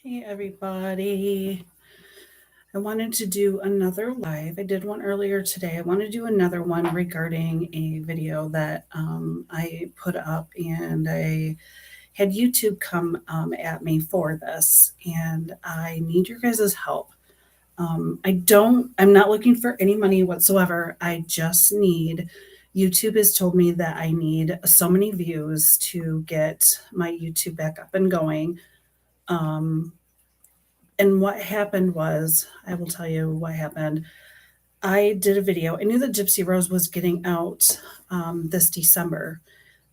Hey everybody. I wanted to do another live. I did one earlier today. I want to do another one regarding a video that I put up, and I had YouTube come at me for this, and I need your guys' help. I'm not looking for any money whatsoever. I just need, YouTube has told me that I need so many views to get my YouTube back up and going. And what happened was, I will tell you what happened. I did a video. I knew that Gypsy Rose was getting out this December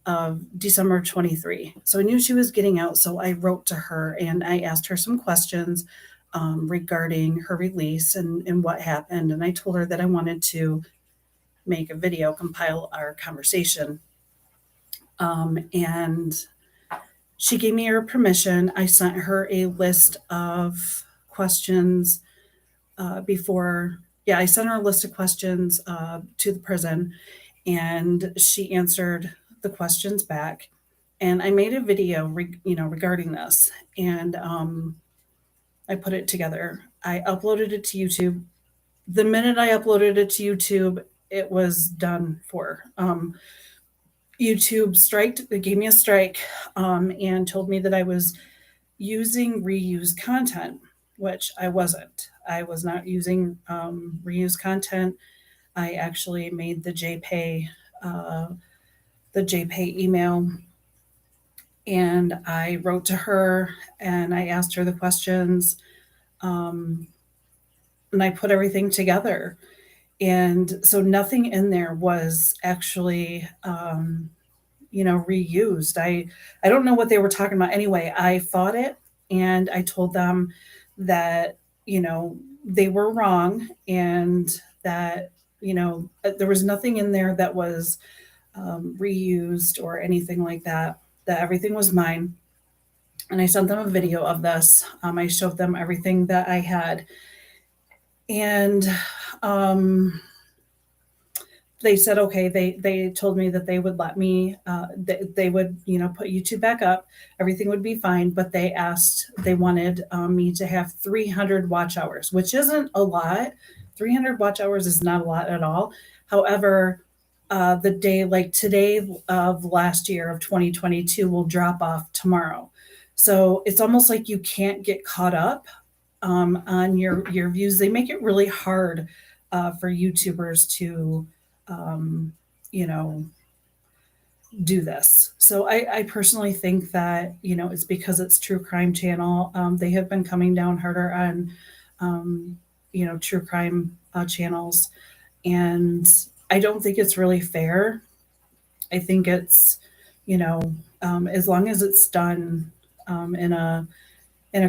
of December 23. So I knew she was getting out. So I wrote to her and I asked her some questions regarding her release and what happened. And I told her that I wanted to make a video, compile our conversation. And she gave me her permission. I sent her a list of questions I sent her a list of questions to the prison, and she answered the questions back. And I made a video, regarding this, and I put it together. I uploaded it to YouTube. The minute I uploaded it to YouTube, it was done for. YouTube gave me a strike, and told me that I was using reused content, which I wasn't. I was not using reused content. I actually made the JPay email, and I wrote to her and I asked her the questions, and I put everything together. And so nothing in there was actually reused. I don't know what they were talking about. Anyway, I fought it and I told them that, they were wrong, and that, there was nothing in there that was reused or anything like that, that everything was mine. And I sent them a video of this. I showed them everything that I had. And they said, okay, they told me that they would let me, they would, put YouTube back up. Everything would be fine. But they wanted me to have 300 watch hours, which isn't a lot. 300 watch hours is not a lot at all. However, the day like today of last year of 2022 will drop off tomorrow. So it's almost like you can't get caught up on your views. They make it really hard for YouTubers to do this. So I personally think that, it's because it's true crime channel. They have been coming down harder on, true crime channels. And I don't think it's really fair. I think it's, as long as it's done in a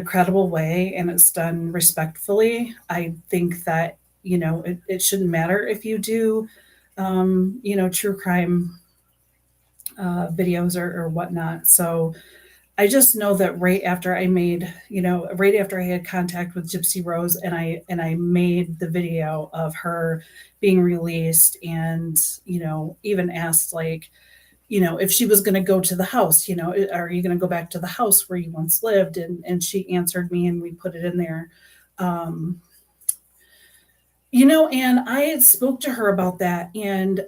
credible way and it's done respectfully, I think that, it shouldn't matter if you do true crime videos or whatnot. So I just know that right after I had contact with Gypsy Rose and I made the video of her being released, and, even asked, like, if she was going to go to the house, are you going to go back to the house where you once lived? And she answered me, and we put it in there. And I spoke to her about that, and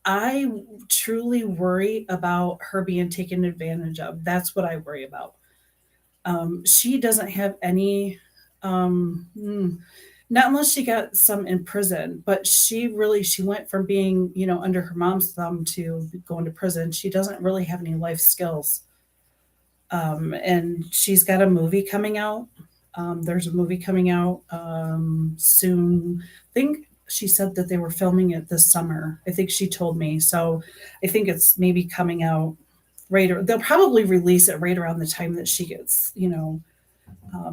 I truly worry about her being taken advantage of. That's what I worry about. She doesn't have any, not unless she got some in prison, but she went from being, under her mom's thumb to going to prison. She doesn't really have any life skills. And she's got a movie coming out. There's a movie coming out soon. I think she said that they were filming it this summer. I think she told me. So I think it's maybe coming out they'll probably release it right around the time that she gets,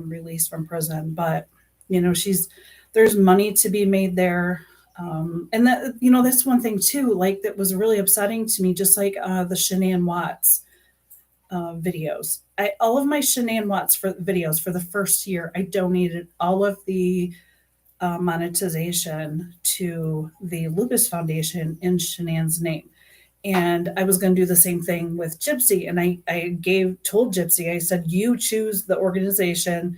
released from prison. But, there's money to be made there. And that, that's one thing too, like, that was really upsetting to me, just like the Shanann Watts videos. All of my Shanann Watts videos for the first year, I donated all of the monetization to the Lupus Foundation in Shanann's name. And I was going to do the same thing with Gypsy. And I told Gypsy, I said, you choose the organization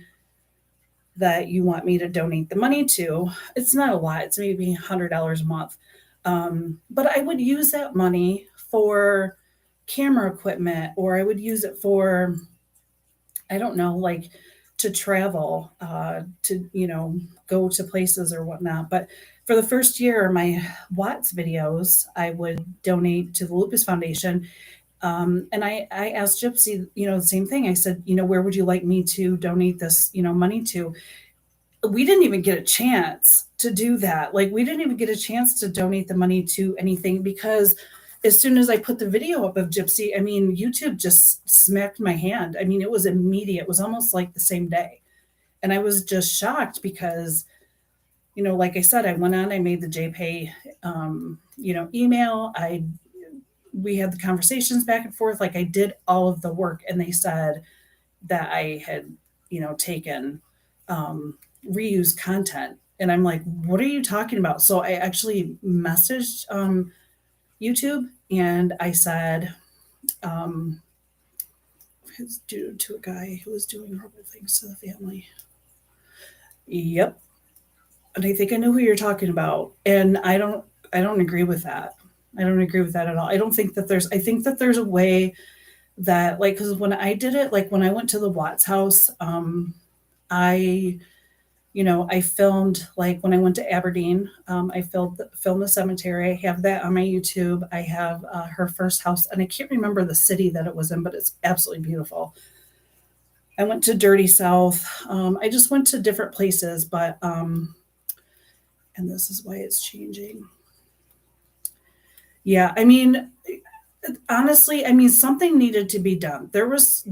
that you want me to donate the money to. It's not a lot, it's maybe $100 a month. But I would use that money for camera equipment, or I would use it for, I don't know, like to travel, to, go to places or whatnot. But for the first year, my Watts videos, I would donate to the Lupus Foundation. And I asked Gypsy, the same thing. I said, where would you like me to donate this, money to? We didn't even get a chance to do that. Like, we didn't even get a chance to donate the money to anything because as soon as I put the video up of Gypsy, I mean, YouTube just smacked my hand. I mean, it was immediate. It was almost like the same day. And I was just shocked because, like I said, I went on, I made the JPay, email. We had the conversations back and forth. Like, I did all of the work, and they said that I had, taken, reused content. And I'm like, what are you talking about? So I actually messaged, YouTube, and I said, um, it's due to a guy who was doing horrible things to the family. Yep. And I think I know who you're talking about. And I don't agree with that. I don't agree with that at all. I think that there's a way that, like, because when I did it, like when I went to the Watts house, I I filmed, like when I went to Aberdeen, I filmed the cemetery. I have that on my YouTube. I have her first house, and I can't remember the city that it was in, but it's absolutely beautiful. I went to Dirty South. I just went to different places, but and this is why it's changing. Yeah, I mean, honestly, I mean, something needed to be done. There was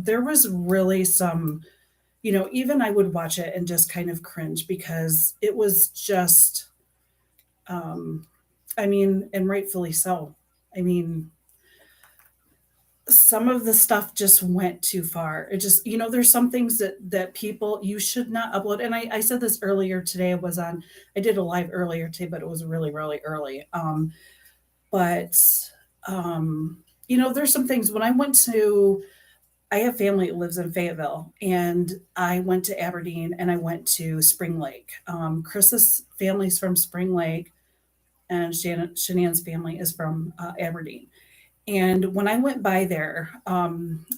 really some, even I would watch it and just kind of cringe because it was just, um, I mean, and rightfully so. I mean, some of the stuff just went too far. It just, there's some things that people, you should not upload. And I said this earlier today. I did a live earlier today, but it was really, really early. But there's some things when I have family that lives in Fayetteville, and I went to Aberdeen and I went to Spring Lake. Chris's family's from Spring Lake, and Shanann's family is from Aberdeen. And when I went by there, I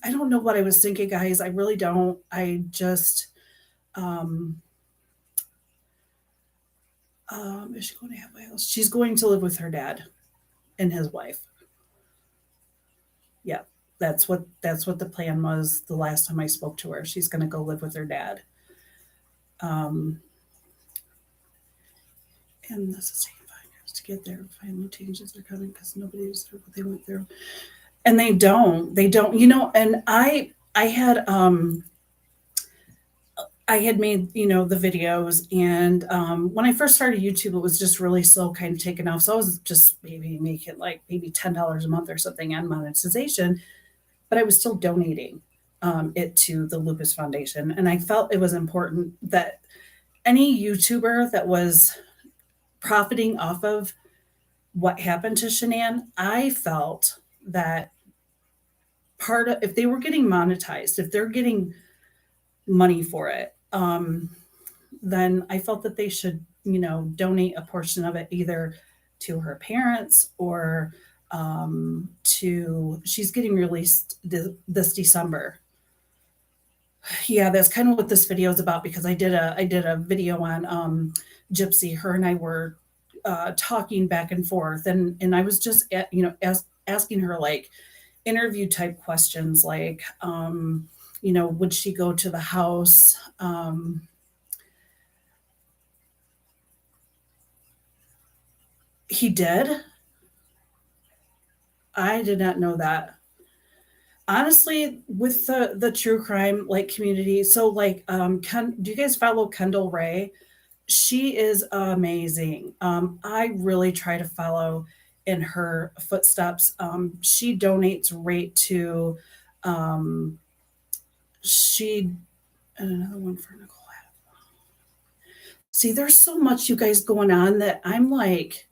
don't know what I was thinking, guys. I really don't. I just, um, is she going to have my house? She's going to live with her dad and his wife. Yeah, that's what the plan was the last time I spoke to her. She's going to go live with her dad. Um, and this is taking 5 years to get there. Finally, changes are coming because nobody was there what they went through, and they don't. And I had made, the videos, and when I first started YouTube, it was just really slow, kind of taking off. So I was just maybe making like maybe $10 a month or something on monetization, but I was still donating it to the Lupus Foundation. And I felt it was important that any YouTuber that was profiting off of what happened to Shanann, I felt that part of, if they were getting monetized, if they're getting money for it, then I felt that they should, donate a portion of it either to her parents or she's getting released this December. Yeah, that's kind of what this video is about because I did a video on Gypsy. Her and I were talking back and forth, and I was just asking her like interview type questions like would she go to the house? He did. I did not know that. Honestly, with the true crime like community, so like do you guys follow Kendall Ray? She is amazing. I really try to follow in her footsteps. She donates right to um she and another one for Nicole. See, there's so much you guys going on that I'm like,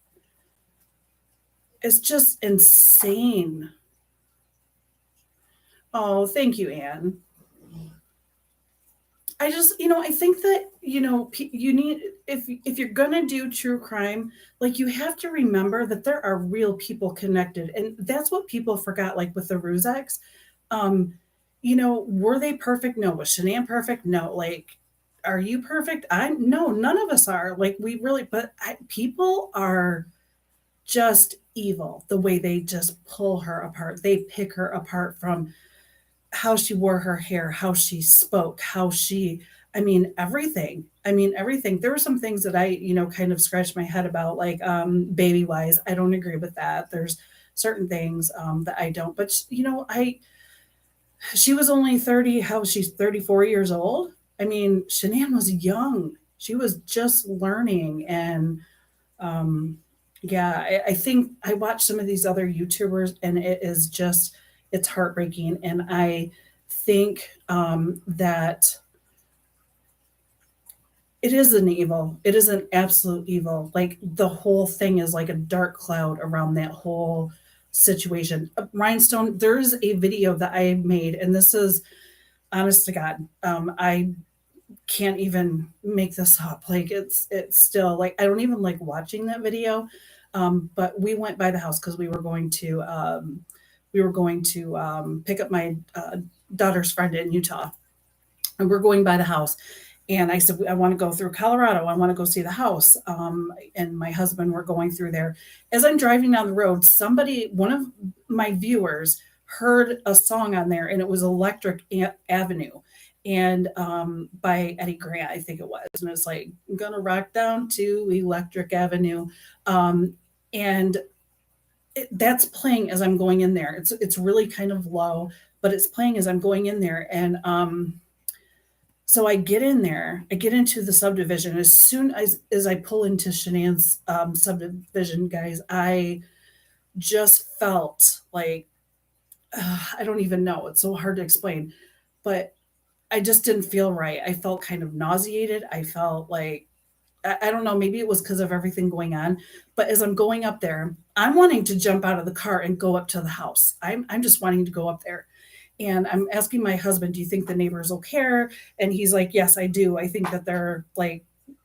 It's just insane. Oh, thank you, Anne. I just, I think that, you need, if you're gonna do true crime, like you have to remember that there are real people connected, and that's what people forgot. Like with the Ruzeks, um, were they perfect? No. Was Shanann perfect? No. Like, are you perfect? I No, none of us are. Like, we really, but people are just evil. The way they just pull her apart, they pick her apart from how she wore her hair, how she spoke, how she, I mean, everything. I mean, everything. There were some things that I, kind of scratched my head about, like baby wise. I don't agree with that. There's certain things that I don't, but she was only 30, how she's 34 years old. I mean, Shanann was young. She was just learning. And um, yeah, I think I watch some of these other YouTubers, and it is just, it's heartbreaking. And I think that it is an evil. It is an absolute evil. Like the whole thing is like a dark cloud around that whole situation. Rhinestone, there's a video that I made, and this is honest to God. I can't even make this up. Like it's still like I don't even like watching that video. But we went by the house because we were going to pick up my daughter's friend in Utah, and we're going by the house. And I said, I want to go through Colorado. I want to go see the house. And my husband were going through there. As I'm driving down the road, one of my viewers, heard a song on there, and it was Electric Avenue, and by Eddie Grant, I think it was. And it's like, I'm gonna rock down to Electric Avenue. And that's playing as I'm going in there. It's really kind of low, but it's playing as I'm going in there. And so I get in there, I get into the subdivision. As soon as I pull into Shanann's subdivision, guys, I just felt like I don't even know. It's so hard to explain, but I just didn't feel right. I felt kind of nauseated. I felt like I don't know, maybe it was because of everything going on. But as I'm going up there, I'm wanting to jump out of the car and go up to the house. I'm just wanting to go up there. And I'm asking my husband, do you think the neighbors will care? And he's like, yes, I do. I think that they're like,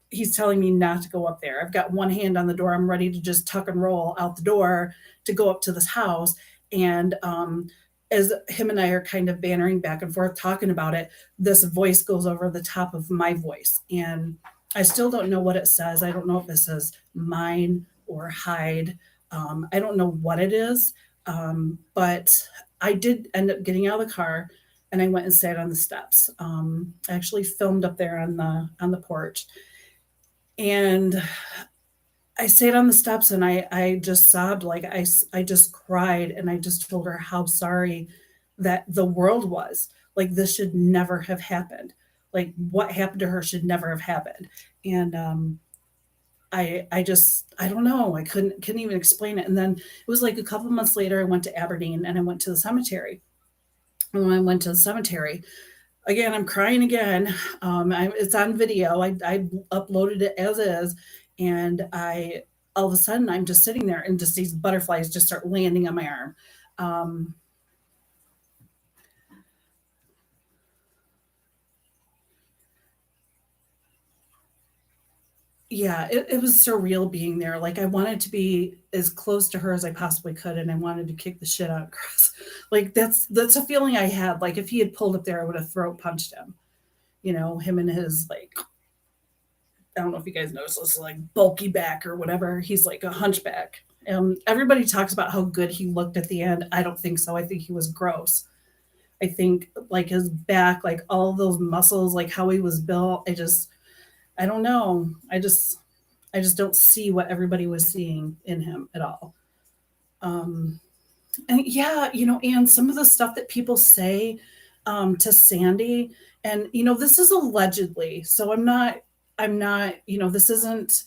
he's telling me not to go up there. I've got one hand on the door. I'm ready to just tuck and roll out the door to go up to this house. And as him and I are kind of bantering back and forth talking about it, this voice goes over the top of my voice. And I still don't know what it says. I don't know if it says mine or hide. I don't know what it is. But I did end up getting out of the car, and I went and sat on the steps. I actually filmed up there on the porch, and I sat on the steps, and I just sobbed. Like I just cried, and I just told her how sorry that the world was. Like this should never have happened. Like what happened to her should never have happened. And I just I don't know. I couldn't even explain it. And then it was like a couple months later, I went to Aberdeen, and I went to the cemetery. And when I went to the cemetery, again, I'm crying again. It's on video. I uploaded it as is, and I all of a sudden I'm just sitting there, and just these butterflies just start landing on my arm. Um, yeah, it was surreal being there. Like I wanted to be as close to her as I possibly could, and I wanted to kick the shit out of Chris. Like that's a feeling I had. Like if he had pulled up there, I would have throat punched him. Him and his like, I don't know if you guys noticed this, like bulky back or whatever. He's like a hunchback. Everybody talks about how good he looked at the end. I don't think so. I think he was gross. I think like his back, like all those muscles, like how he was built. I don't know. I just don't see what everybody was seeing in him at all. Um, and yeah, and some of the stuff that people say to Sandy, and this is allegedly, so I'm not, this isn't,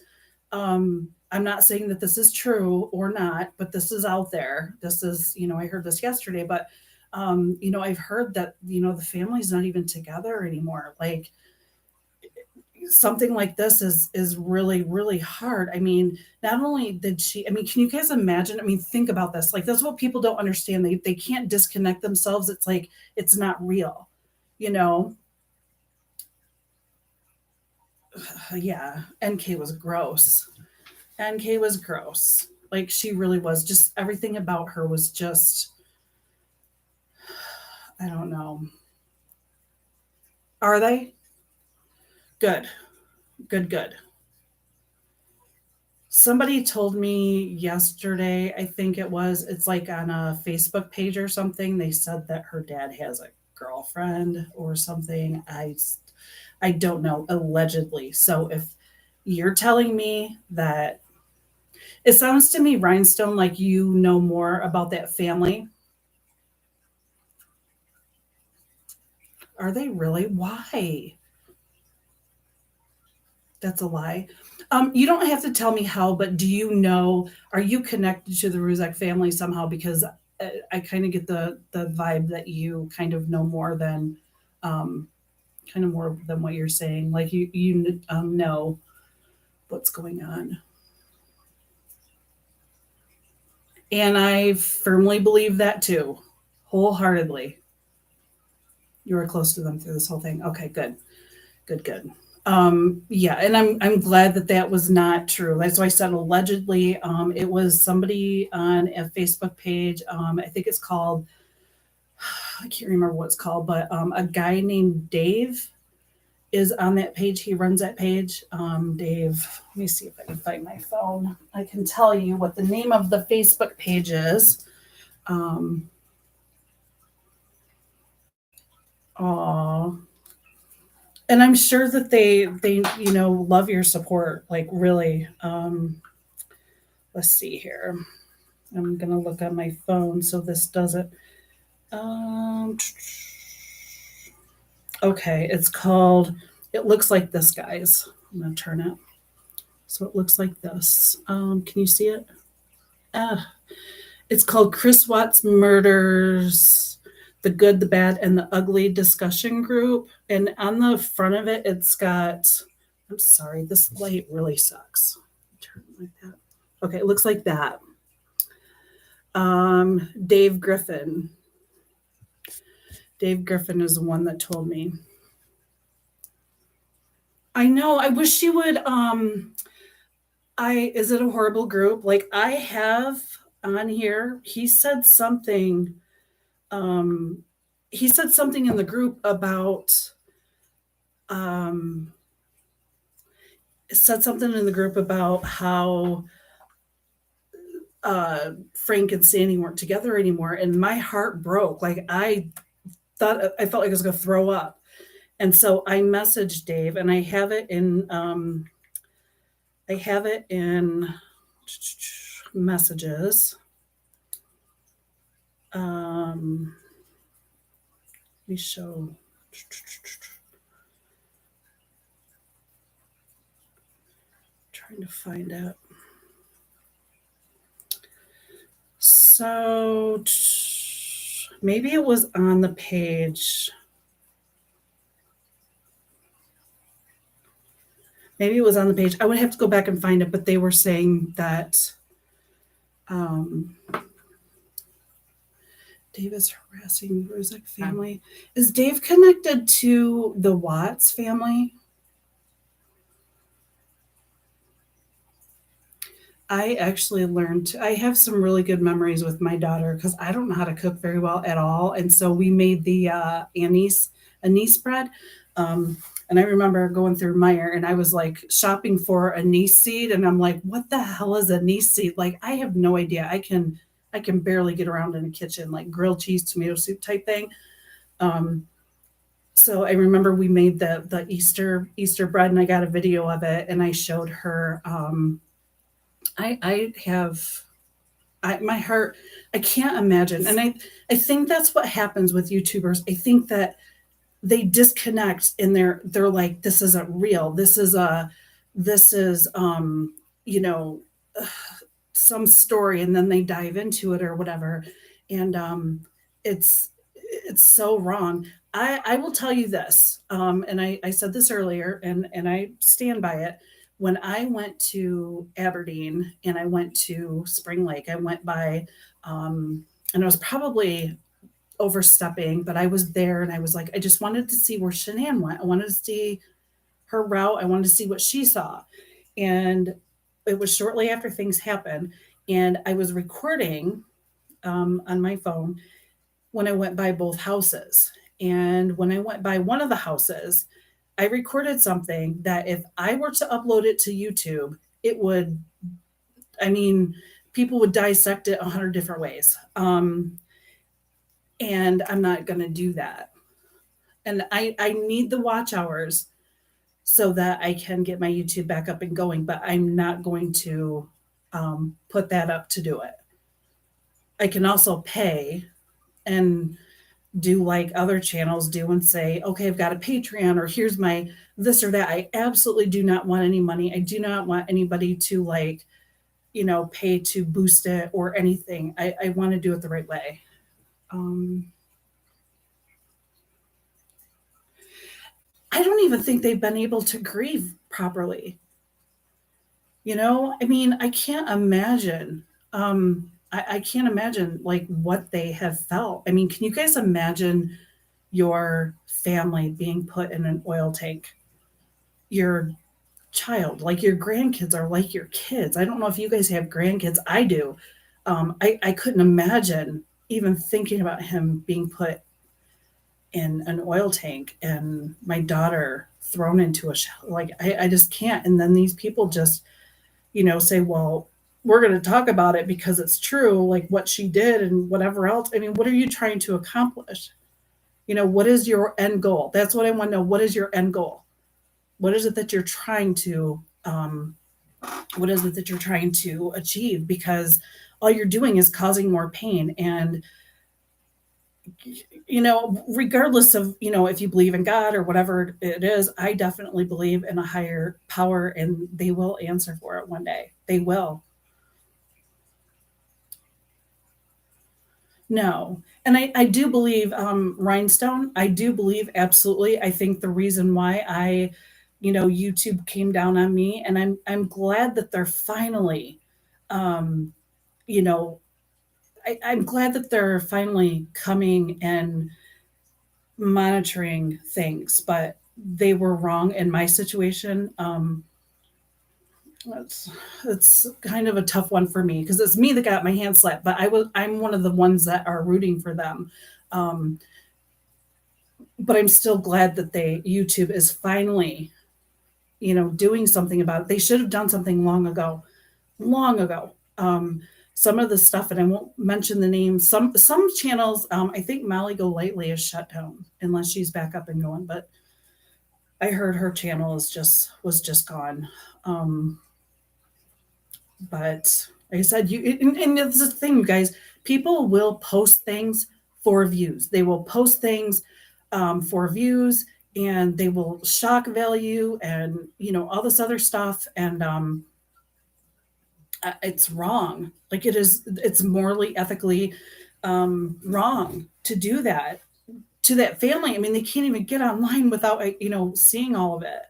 I'm not saying that this is true or not, but this is out there. This is, I heard this yesterday, but I've heard that, the family's not even together anymore. Like, something like this is really really hard. I mean, not only did she, I mean, can you guys imagine? I mean, think about this. Like, that's what people don't understand. They can't disconnect themselves. It's like it's not real, you know. Yeah, NK was gross. NK was gross. Like, she really was. Just everything about her was just, I don't know. Are they? Good. Good, good. Somebody told me yesterday, I think it was, it's like on a Facebook page or something. They said that her dad has a girlfriend or something. I don't know, allegedly. So if you're telling me that, it sounds to me, Rhinestone, like you know more about that family. Are they really? Why? That's a lie. You don't have to tell me how, but do you know? Are you connected to the Ruzek family somehow? Because I kind of get the vibe that you kind of know more than, um, kind of more than what you're saying. Like you know what's going on, and I firmly believe that too, wholeheartedly. You were close to them through this whole thing. Okay, good, good, good. Yeah, and I'm glad that that was not true. That's why I said allegedly. It was somebody on a Facebook page. I think it's called, I can't remember what it's called, but a guy named Dave is on that page. He runs that page. Dave, let me see if I can find my phone. I can tell you what the name of the Facebook page is. Um, oh, and I'm sure that they love your support. Like, really. Let's see here. I'm gonna look on my phone so this doesn't. Um, okay, it's called. It looks like this, guys. I'm gonna turn it so it looks like this. Can you see it? Ah, it's called Chris Watts Murders: The Good, the Bad, and the Ugly Discussion Group. And on the front of it, it's got. I'm sorry, this light really sucks. Turn it like that. Okay, it looks like that. Dave Griffin. Dave Griffin is the one that told me. I know. I wish she would. I Is it a horrible group? Like, I have on here. Um, he said something in the group about. Um, said something in the group about how Frank and Sandy weren't together anymore, and my heart broke. Like, I felt like I was going to throw up. And so I messaged Dave, and I have it in messages. Let me show. Trying to find it. So maybe it was on the page. Maybe it was on the page. I would have to go back and find it, but they were saying that Dave is harassing the Ruzek family. Is Dave connected to the Watts family? I actually I have some really good memories with my daughter because I don't know how to cook very well at all. And so we made the anise bread. And I remember going through Meyer and I was like shopping for anise seed. And I'm like, what the hell is anise seed? Like, I have no idea. I can barely get around in the kitchen, like grilled cheese, tomato soup type thing. Um, so I remember we made the Easter bread and I got a video of it and I showed her. I have my heart. I can't imagine, and I think that's what happens with YouTubers. I think that they disconnect and they're like, this isn't real. This is you know some story, and then they dive into it or whatever, and it's so wrong. I will tell you this, and I said this earlier, and I stand by it. When I went to Aberdeen and I went to Spring Lake, I went by, and I was probably overstepping, but I was there and I was like, I just wanted to see where Shanann went. I wanted to see her route. I wanted to see what she saw. And it was shortly after things happened. And I was recording on my phone when I went by both houses. And when I went by one of the houses, I recorded something that if I were to upload it to YouTube, it would, I mean, people would dissect it 100 different ways. And I'm not going to do that. And I need the watch hours so that I can get my YouTube back up and going, but I'm not going to put that up to do it. I can also pay and do like other channels do and say, okay, I've got a Patreon or here's my this or that. I absolutely do not want any money. I do not want anybody to like, pay to boost it or anything. I want to do it the right way. Um, I don't even think they've been able to grieve properly. I mean, I can't imagine. I can't imagine like what they have felt. I mean, can you guys imagine your family being put in an oil tank? Your child, like your grandkids are like your kids. I don't know if you guys have grandkids. I do. I couldn't imagine even thinking about him being put in an oil tank and my daughter thrown into a shell. Like I just can't. And then these people just say, well, we're going to talk about it because it's true, like what she did and whatever else. I mean, what are you trying to accomplish? What is your end goal? That's what I want to know. What is your end goal? What is it that you're trying to, what is it that you're trying to achieve? Because all you're doing is causing more pain. And, regardless of, if you believe in God or whatever it is, I definitely believe in a higher power and they will answer for it one day. They will. No. And I do believe Rhinestone. I do believe absolutely. I think the reason why YouTube came down on me, and I'm glad that they're finally, um, you know, I'm glad that they're finally coming and monitoring things, but they were wrong in my situation. That's it's kind of a tough one for me because it's me that got my hand slapped, but I'm one of the ones that are rooting for them. Um, but I'm still glad that YouTube is finally, doing something about it. They should have done something long ago, long ago. Some of the stuff, and I won't mention the names. Some channels, I think Molly Go Lightly is shut down unless she's back up and going. But I heard her channel was just gone. Um, But like I said, and it's the thing, you guys. People will post things for views. They will post things for views, and they will shock value, and all this other stuff. And it's wrong. Like it's morally, ethically wrong to do that to that family. I mean, they can't even get online without seeing all of it,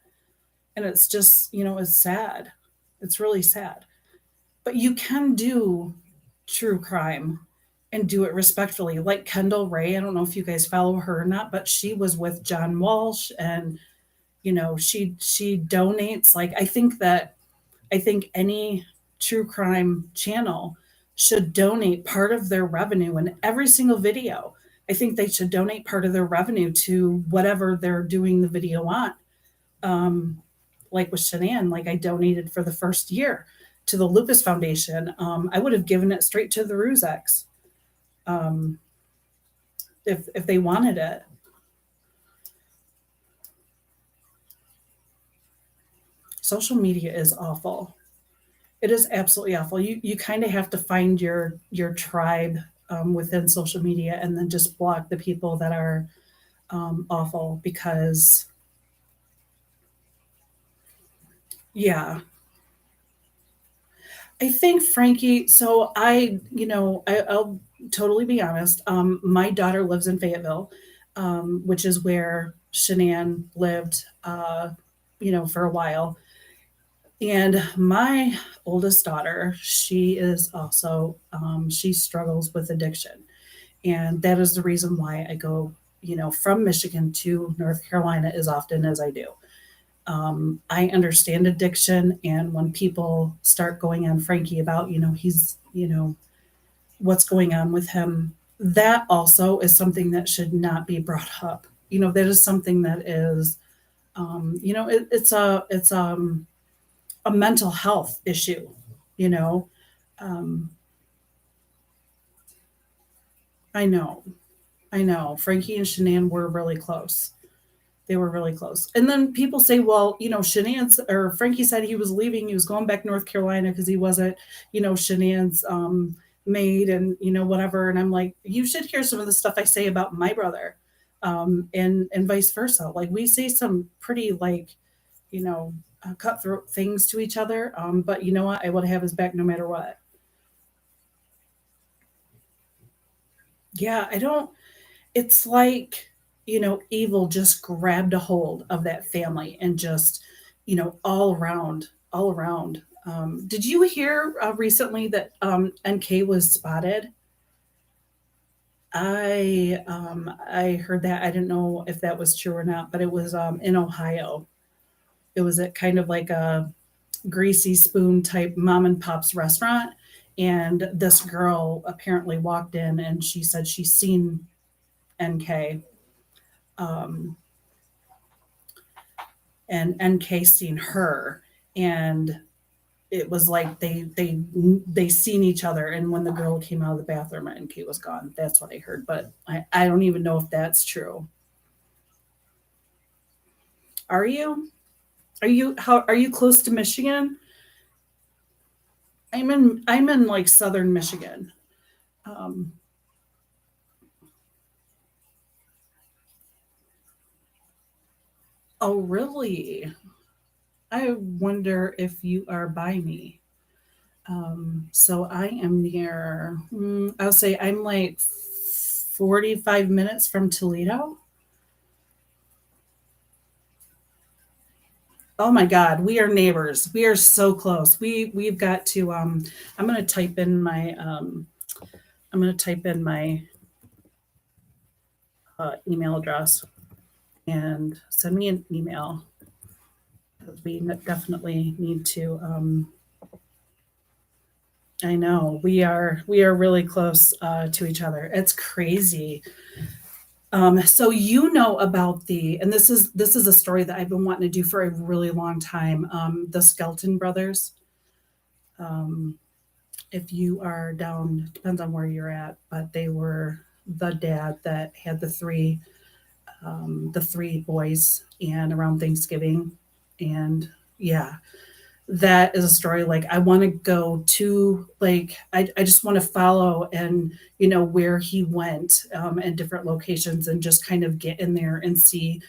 and it's just it's sad. It's really sad. But you can do true crime and do it respectfully. Like Kendall Ray, I don't know if you guys follow her or not, but she was with John Walsh and she donates like I think any true crime channel should donate part of their revenue in every single video. I think they should donate part of their revenue to whatever they're doing the video on. Like with Shanann, like I donated for the first year to the Lupus Foundation. I would have given it straight to the Rusex um, if they wanted it. Social media is awful. It is absolutely awful. You kind of have to find your tribe within social media and then just block the people that are awful because yeah, I think Frankie. So I'll totally be honest. My daughter lives in Fayetteville. which is where Shanann lived, for a while. And my oldest daughter, she is also, she struggles with addiction. And that is the reason why I go, from Michigan to North Carolina as often as I do. I understand addiction. And when people start going on Frankie about, he's, what's going on with him, that also is something that should not be brought up. That is something that is, it's a mental health issue, you know. Um, I know, I know. Frankie and Shanann were really close. They were really close. And then people say, well, Shanann's or Frankie said he was leaving, he was going back to North Carolina because he wasn't, Shanann's maid and, whatever. And I'm like, you should hear some of the stuff I say about my brother, and vice versa. Like we say some pretty you know, cutthroat things to each other. But you know what? I would have his back no matter what. Yeah, I don't, it's like, evil just grabbed a hold of that family and just, all around, all around. Did you hear recently that NK was spotted? I heard that. I didn't know if that was true or not, but it was in Ohio. It was at kind of like a greasy spoon type mom and pop's restaurant, and this girl apparently walked in and she said she's seen NK, um, and NK seen her, and it was like they seen each other. And when the girl came out of the bathroom, NK was gone. That's what I heard, but I don't even know if that's true. Are you? Are you close to Michigan? I'm in like southern Michigan. Um, oh really? I wonder if you are by me. So I am near, I'll say I'm like 45 minutes from Toledo. Oh my God, we are neighbors. We are so close. We've got to, I'm going to type in my, I'm going to type in my email address and send me an email. We definitely need to, I know we are really close to each other. It's crazy. So about and this is a story that I've been wanting to do for a really long time. The Skelton brothers. Um, if you are down, depends on where you're at, but they were the dad that had the three boys, and around Thanksgiving, and yeah, that is a story like I want to go to, like I just want to follow, and where he went, and different locations, and just kind of get in there and see,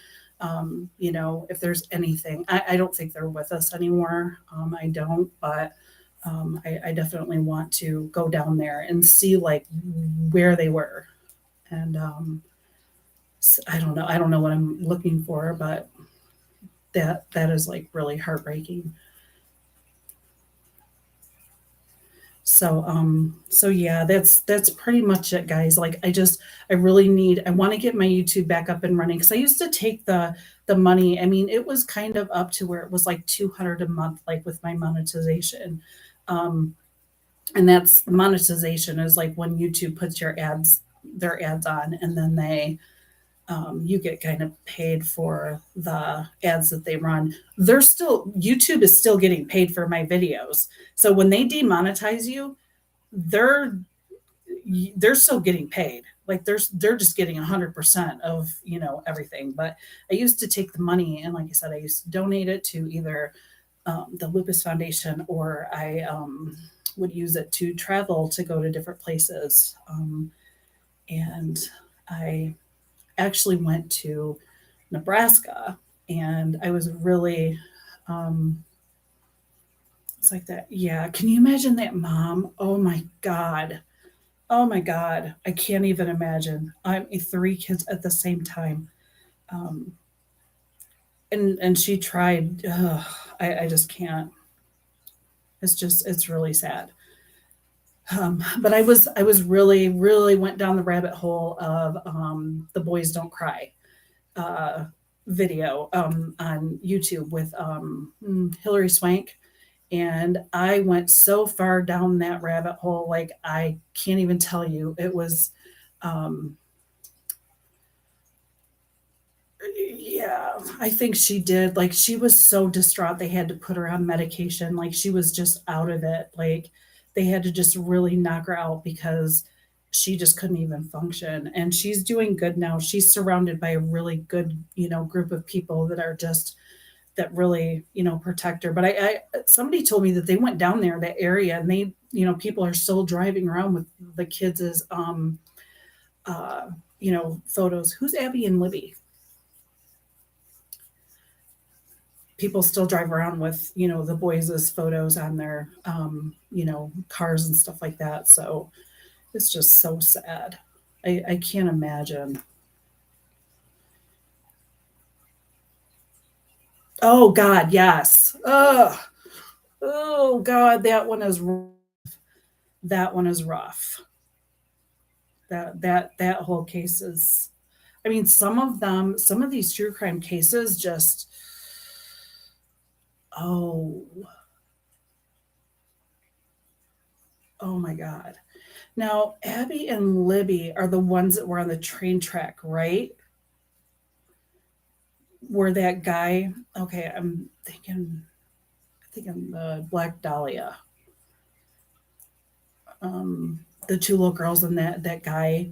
if there's anything. I don't think they're with us anymore. I don't, but I definitely want to go down there and see like where they were. And I don't know what I'm looking for, but that is like really heartbreaking. So yeah, that's pretty much it, guys. Like I really I want to get my YouTube back up and running, because I used to take the money. I mean, it was kind of up to where it was like 200 a month, like with my monetization. Um, and that's monetization is like when YouTube puts their ads on, and then you get kind of paid for the ads that they run. YouTube is still getting paid for my videos. So when they demonetize you, they're they're still getting paid. Like they're just getting 100% of everything. But I used to take the money, and like I said, I used to donate it to either the Lupus Foundation, or I would use it to travel to go to different places. And I actually went to Nebraska, and I was really, um, it's like that. Yeah. Can you imagine that mom? Oh my God. Oh my God, I can't even imagine. I'm three kids at the same time. Um, and she tried. Ugh, I just can't. It's really sad. But I was really went down the rabbit hole of the boys don't cry uh, video on YouTube with Hillary Swank, and I went so far down that rabbit hole, like I can't even tell you. It was um, yeah, I think she did. Like she was so distraught they had to put her on medication. Like she was just out of it. Like they had to just really knock her out because she just couldn't even function. And she's doing good now. She's surrounded by a really good, group of people that are just that really, protect her. But I somebody told me that they went down there, that area, and they, people are still driving around with the kids' uh, photos. Who's Abby and Libby? People still drive around with the boys' photos on their cars and stuff like that, so it's just so sad. I can't imagine. Oh God, yes. Oh God, that one is rough. That whole case is, I mean, some of these true crime cases just, oh, oh my God. Now Abby and Libby are the ones that were on the train track, right? Where that guy, okay, I'm thinking the Black Dahlia. The two little girls and that guy,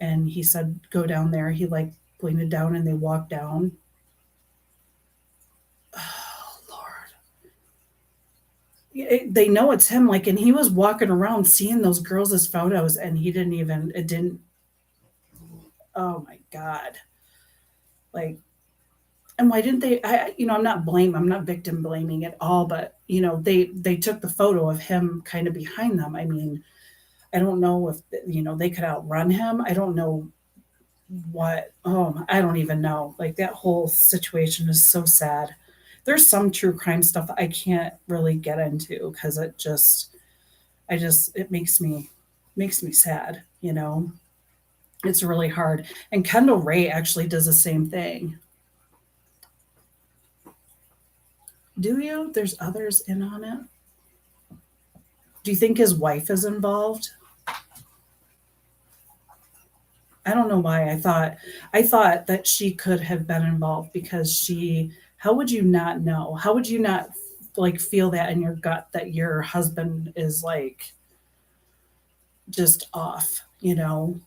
and he said go down there. He like pointed down and they walked down. Oh Lord. They know it's him, like, and he was walking around seeing those girls' photos and he didn't even, it didn't, oh my God. Like, and why didn't they, I'm not victim blaming at all, but they took the photo of him kind of behind them. I mean, I don't know if they could outrun him. I don't know what. Oh, I don't even know. Like that whole situation is so sad. There's some true crime stuff I can't really get into because it makes me sad. It's really hard. And Kendall Ray actually does the same thing. Do you? There's others in on it. Do you think his wife is involved? I don't know why I thought that she could have been involved because how would you not know? How would you not like feel that in your gut that your husband is like just off, you know?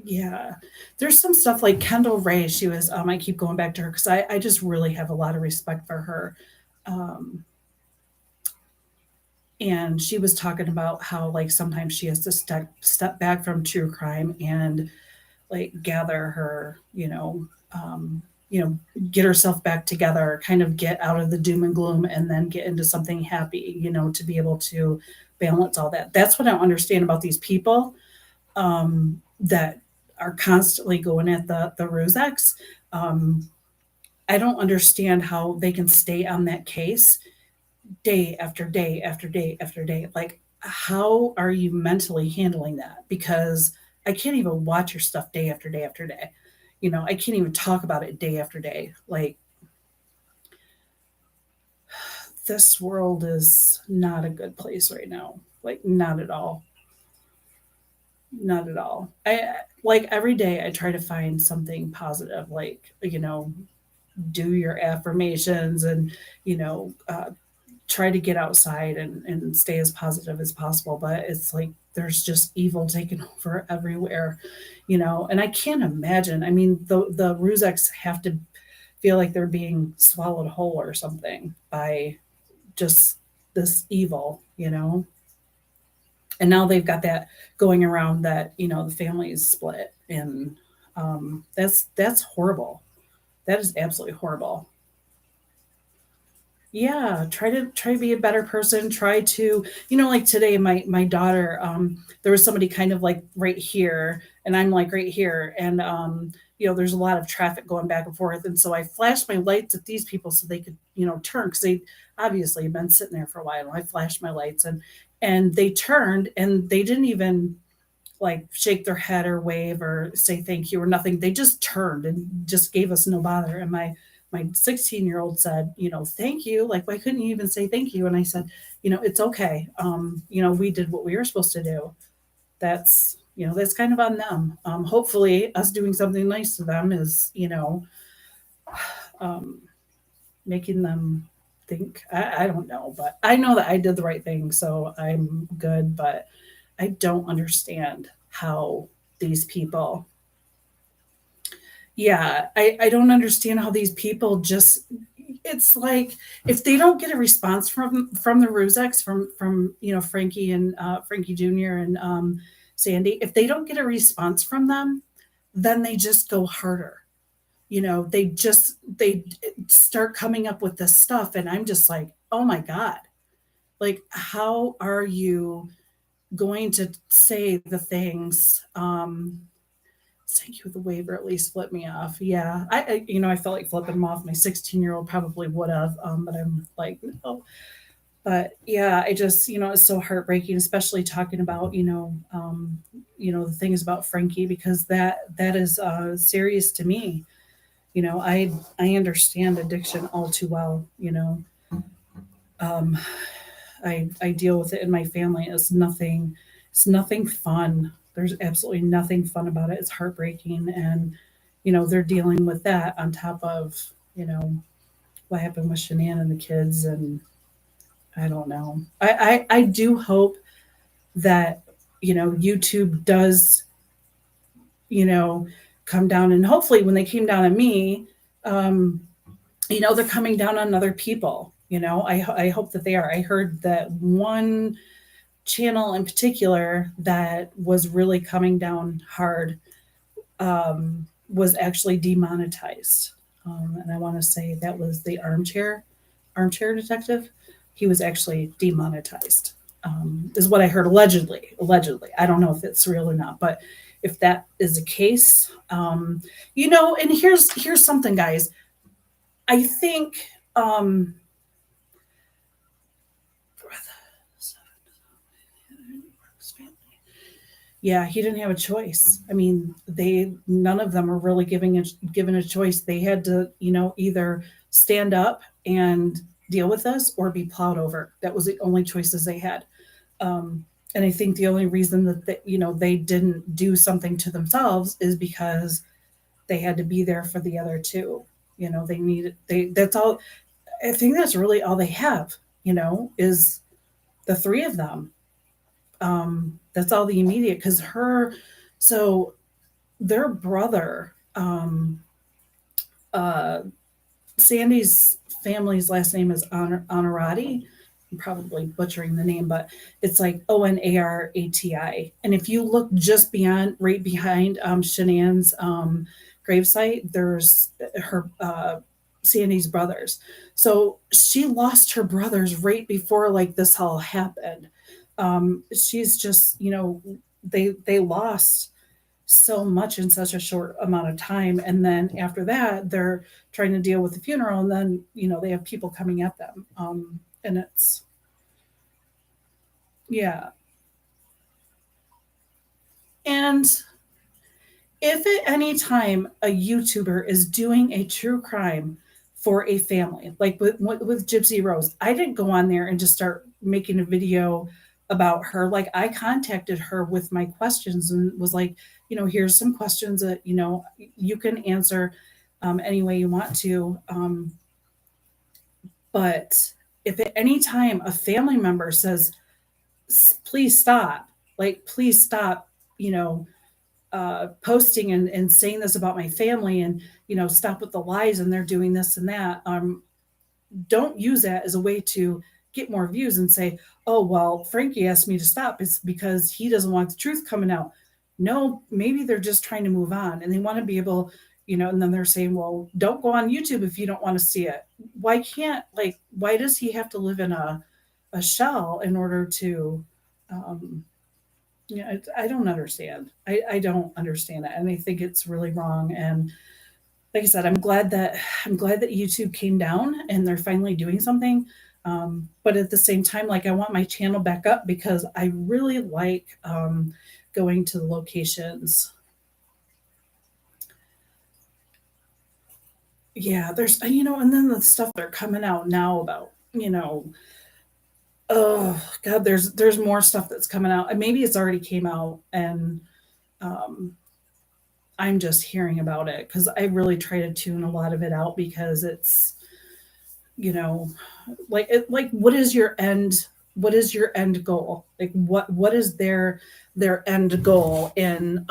Yeah. There's some stuff like Kendall Ray, she was I keep going back to her because I just really have a lot of respect for her. Um and she was talking about how like sometimes she has to step back from true crime and like gather her, get herself back together, kind of get out of the doom and gloom and then get into something happy, to be able to balance all that. That's what I don't understand about these people that are constantly going at the Rusex. Um, I don't understand how they can stay on that case day after day after day after day. Like, how are you mentally handling that? Because I can't even watch your stuff day after day after day. I can't even talk about it day after day. Like, this world is not a good place right now. Like, not at all. Not at all. I like every day I try to find something positive, like, do your affirmations and, you know, uh, try to get outside and stay as positive as possible. But it's like there's just evil taking over everywhere, and I can't imagine. I mean, the Rusex have to feel like they're being swallowed whole or something by just this evil. And now they've got that going around that, the family is split. And that's horrible. That is absolutely horrible. Yeah, try to be a better person. Try to, like today, my daughter, there was somebody kind of like right here, and I'm like right here, and there's a lot of traffic going back and forth, and so I flashed my lights at these people so they could, turn because they obviously had been sitting there for a while. I flashed my lights, and they turned, and they didn't even like shake their head or wave or say thank you or nothing. They just turned and just gave us no bother. And my 16-year-old said, thank you. Like, why couldn't you even say thank you? And I said, it's okay. We did what we were supposed to do. That's kind of on them. Hopefully us doing something nice to them is, um, making them think. I don't know, but I know that I did the right thing, so I'm good. But I don't understand how these people, yeah, I don't understand how these people just, it's like if they don't get a response from the Ruzeks, from Frankie and Frankie Jr. and Sandy, if they don't get a response from them, then they just go harder. They start coming up with this stuff, and I'm just like, oh my god, like how are you going to say the things? Thank you with the waiver at least flip me off. Yeah, I felt like flipping them off. My 16-year-old probably would have, but I'm like, no. But yeah, I just, it's so heartbreaking, especially talking about, the things about Frankie, because that is serious to me. I understand addiction all too well. Um, I deal with it in my family. It's nothing fun. There's absolutely nothing fun about it. It's heartbreaking, and they're dealing with that on top of what happened with Shanann and the kids, and I don't know. I do hope that YouTube does you know come down, and hopefully when they came down on me, um, they're coming down on other people. I hope that they are. I heard that one channel in particular that was really coming down hard was actually demonetized. And I want to say that was the armchair detective. He was actually demonetized, is what I heard allegedly. Allegedly, I don't know if it's real or not, but if that is the case, and here's something, guys. I think um, yeah, he didn't have a choice. I mean, they none of them are really given a choice. They had to, either stand up and deal with us or be plowed over. That was the only choices they had. And I think the only reason they didn't do something to themselves is because they had to be there for the other two. They needed they that's all. I think that's really all they have. Is the three of them. That's all the immediate, because so their brother, uh, Sandy's family's last name is Honorati. I'm probably butchering the name, but it's like Onarati. And if you look just right behind Shanann's gravesite, there's her Sandy's brothers. So she lost her brothers right before like this all happened. She's just, they lost so much in such a short amount of time, and then after that they're trying to deal with the funeral, and then they have people coming at them, and it's, yeah. And if at any time a YouTuber is doing a true crime for a family, like with Gypsy Rose, I didn't go on there and just start making a video about her. Like, I contacted her with my questions and was like, here's some questions that you can answer any way you want to. But if at any time a family member says, please stop, like, please stop, posting and saying this about my family, and stop with the lies, and they're doing this and that, don't use that as a way to get more views and say, oh well, Frankie asked me to stop, it's because he doesn't want the truth coming out. No, maybe they're just trying to move on, and they want to be able, and then they're saying, well, don't go on YouTube if you don't want to see it. Why can't, like, why does he have to live in a shell in order to, um, I don't understand. I don't understand it. And I think it's really wrong. And like I said, I'm glad that YouTube came down and they're finally doing something. But at the same time, like I want my channel back up because I really like going to the locations. Yeah, there's and then the stuff they're coming out now about, oh God, there's more stuff that's coming out. And maybe it's already came out and um I'm just hearing about it because I really try to tune a lot of it out because it's, you know, like what is your end goal? Like what is their end goal in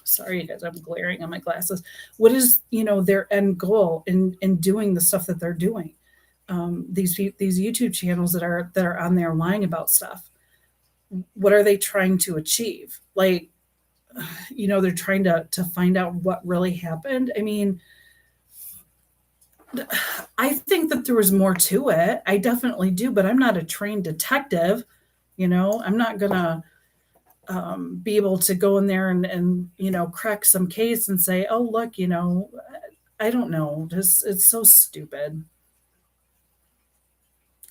sorry you guys, I'm glaring on my glasses. What is, their end goal in doing the stuff that they're doing? These YouTube channels that are on there lying about stuff. What are they trying to achieve? Like, they're trying to find out what really happened. I mean, I think that there was more to it. I definitely do, but I'm not a trained detective. I'm not gonna be able to go in there and crack some case and say, oh look, I don't know. Just it's so stupid,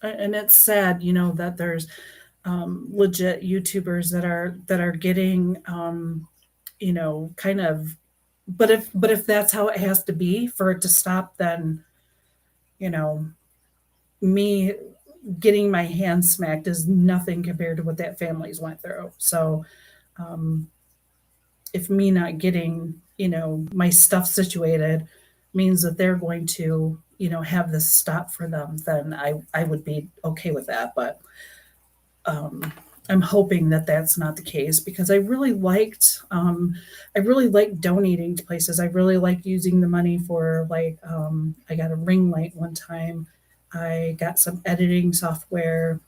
and it's sad, that there's legit YouTubers that are getting kind of. But if that's how it has to be for it to stop, then you know me getting my hand smacked is nothing compared to what that family's went through. So um, if me not getting my stuff situated means that they're going to have this stop for them, then I would be okay with that. But um, I'm hoping that that's not the case because I really liked donating to places. I really like using the money for, like, I got a ring light one time. I got some editing software.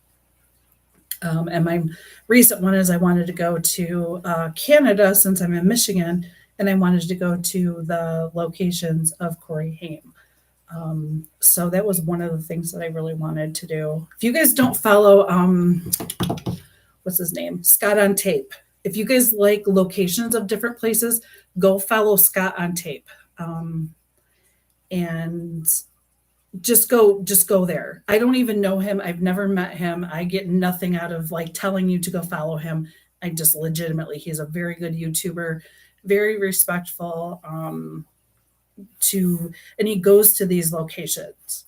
And my recent one is I wanted to go to Canada since I'm in Michigan, and I wanted to go to the locations of Corey Haim. So that was one of the things that I really wanted to do. If you guys don't follow, what's his name? Scott on Tape. If you guys like locations of different places, go follow Scott on Tape. And just go there. I don't even know him. I've never met him. I get nothing out of like telling you to go follow him. I just legitimately, he's a very good YouTuber, very respectful. And he goes to these locations.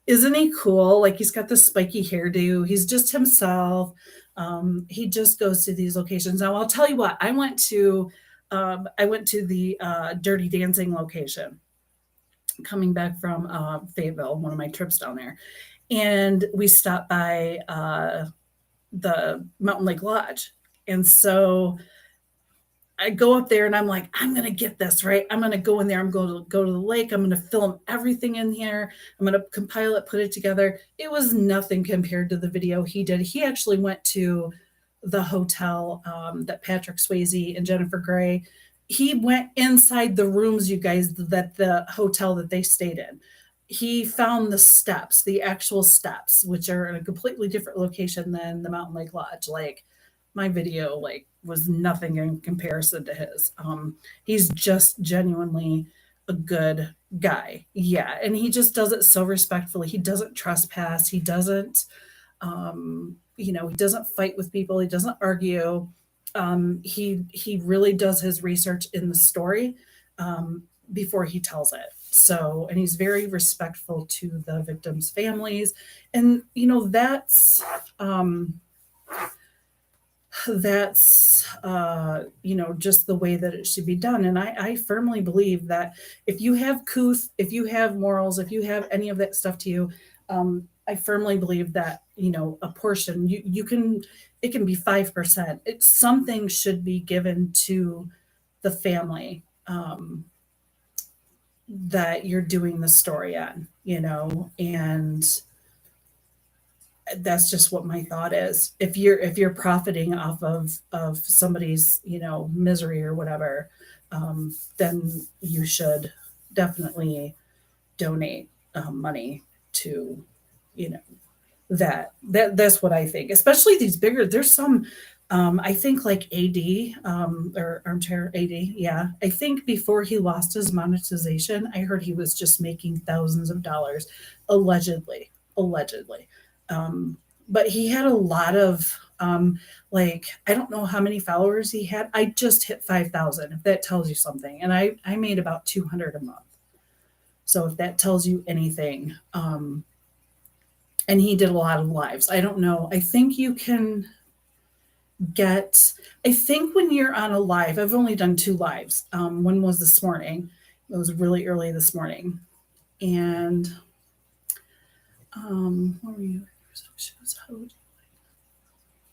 Isn't he cool? Like he's got the spiky hairdo. He's just himself. He just goes to these locations. Now I'll tell you what. I went to the Dirty Dancing location coming back from Fayetteville, one of my trips down there, and we stopped by the Mountain Lake Lodge, and so I go up there and I'm like, I'm gonna get this right. I'm gonna go in there. I'm going to go to the lake. I'm gonna film everything in here. I'm gonna compile it, put it together. It was nothing compared to the video he did. He actually went to the hotel that Patrick Swayze and Jennifer Grey. He went inside the rooms, you guys, that the hotel that they stayed in. He found the steps, the actual steps, which are in a completely different location than the Mountain Lake Lodge. Like my video, like, was nothing in comparison to his. He's just genuinely a good guy. Yeah, and he just does it so respectfully. He doesn't trespass. He doesn't fight with people. He doesn't argue. He really does his research in the story before he tells it. So, and he's very respectful to the victims' families, and that's just the way that it should be done. And I firmly believe that if you have couth, if you have morals, if you have any of that stuff to you, I firmly believe that a portion, you can, it can be 5%. Something should be given to the family that you're doing the story on, and that's just what my thought is. If you're profiting off of somebody's, misery or whatever, then you should definitely donate money to, you know, that's what I think. Especially these bigger. There's some. I think like AD, or armchair AD. Yeah, I think before he lost his monetization, I heard he was just making thousands of dollars, allegedly. Allegedly, um, but he had a lot of. Like, I don't know how many followers he had. I just hit 5,000. If that tells you something, and I made about 200 a month. So if that tells you anything, and he did a lot of lives. I don't know. I think you can get, I think when you're on a live, I've only done two lives. One was this morning. It was really early this morning. And where were you?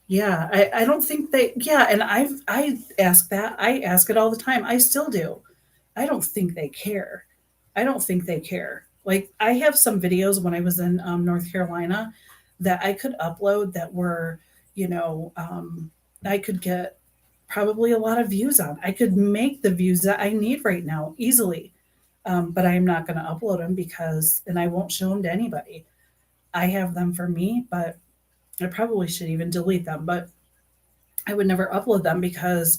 Yeah, I don't think yeah, and I ask that. I ask it all the time. I still do. I don't think they care. I don't think they care. Like, I have some videos when I was in North Carolina that I could upload that were, you know, I could get probably a lot of views on. I could make the views that I need right now easily. But I'm not going to upload them because, and I won't show them to anybody. I have them for me, but I probably should even delete them. But I would never upload them because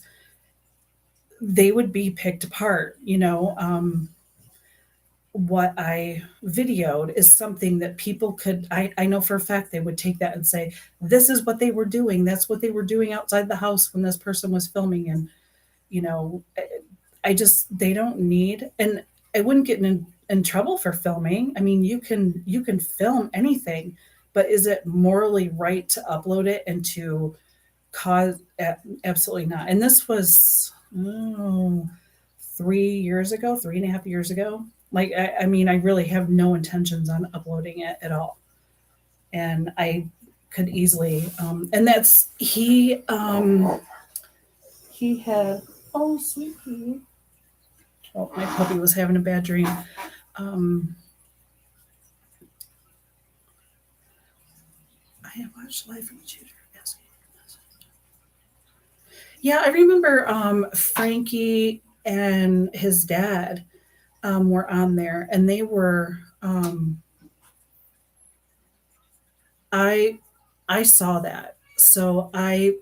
they would be picked apart. What I videoed is something that people could, I know for a fact they would take that and say, this is what they were doing. That's what they were doing outside the house when this person was filming. And, you know, I just, they don't need, and I wouldn't get in trouble for filming. I mean, you can film anything, but is it morally right to upload it and to cause, absolutely not. And this was, 3 years ago, 3.5 years ago. Like, I mean, I really have no intentions on uploading it at all. And I could easily, and that's, he had, oh, sweet pea. Oh, my puppy was having a bad dream. Um, I have watched live from the tutor. Yeah, I remember Frankie and his dad were on there, and they were. I I saw that, so I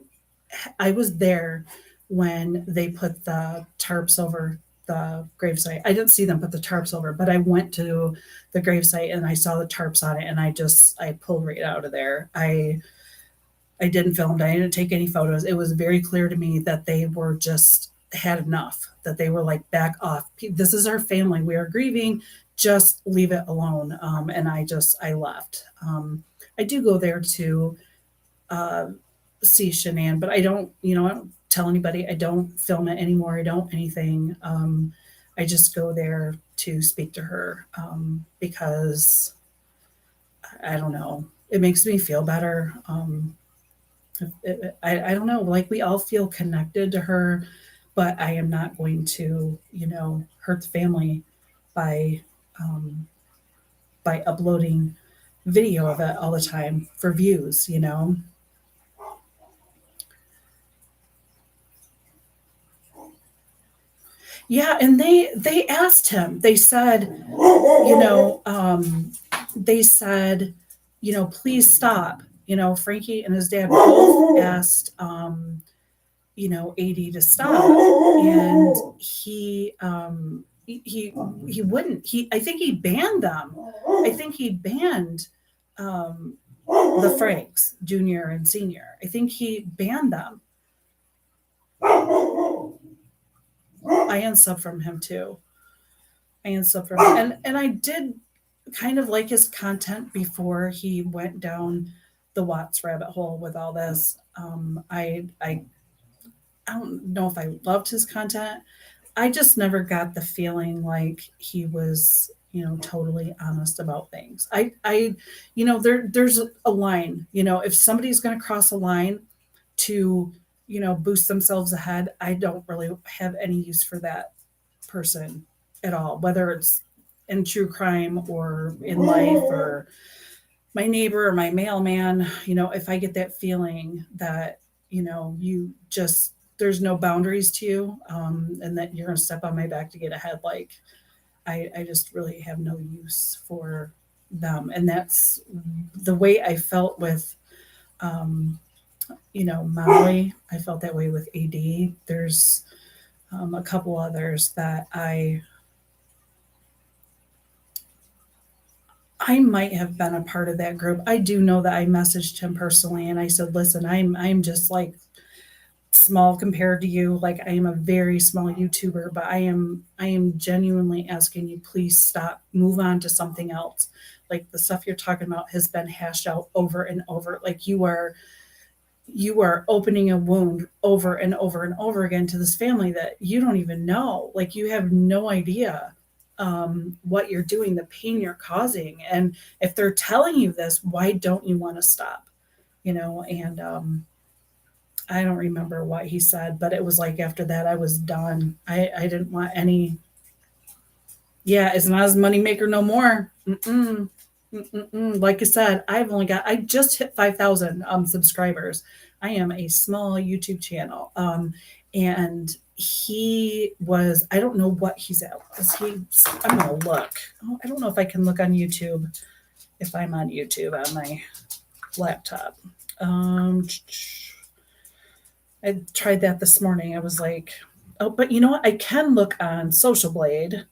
was there when they put the tarps over the gravesite. I didn't see them put the tarps over, but I went to the gravesite and I saw the tarps on it, and I pulled right out of there. I didn't film. I didn't take any photos. It was very clear to me that they were just had enough. That they were like, back off. This is our family. We are grieving. Just leave it alone. And I left. I do go there to uh, see Shanann, but I don't tell anybody. I don't film it anymore. I don't anything. I just go there to speak to her because I don't know. It makes me feel better. I don't know, like, we all feel connected to her, but I am not going to, hurt the family by by uploading video of it all the time for views. Yeah, and they asked him. They said, please stop. Frankie and his dad both asked AD to stop, and he wouldn't. I think he banned them. I think he banned um, the Franks, Junior and Senior. I think he banned them. I unsub from him too. I unsub from him, and I did kind of like his content before he went down the Watts rabbit hole with all this. I don't know if I loved his content. I just never got the feeling like he was, totally honest about things. There's a line. If somebody's going to cross a line to, boost themselves ahead, I don't really have any use for that person at all, whether it's in true crime or in life or my neighbor or my mailman, if I get that feeling that, you just, there's no boundaries to you, and that you're going to step on my back to get ahead, like, I just really have no use for them. And that's the way I felt with, um, Molly. I felt that way with AD. There's a couple others that I might have been a part of that group. I do know that I messaged him personally and I said, "Listen, I'm just like small compared to you. Like I am a very small YouTuber, but I am genuinely asking you, please stop, move on to something else. Like the stuff you're talking about has been hashed out over and over. Like you are opening a wound over and over and over again to this family that you don't even know. Like you have no idea what you're doing, the pain you're causing. And if they're telling you this, why don't you want to stop? And I don't remember what he said, but it was like after that, I was done. I didn't want any. Yeah, it's not as moneymaker no more. Mm-mm. Mm-mm. Like I said, I just hit 5,000 subscribers. I am a small YouTube channel. And I don't know what he's at. I'm going to look. Oh, I don't know if I can look on YouTube, if I'm on YouTube on my laptop. Um, I tried that this morning. I was like, oh, but you know what? I can look on Social Blade.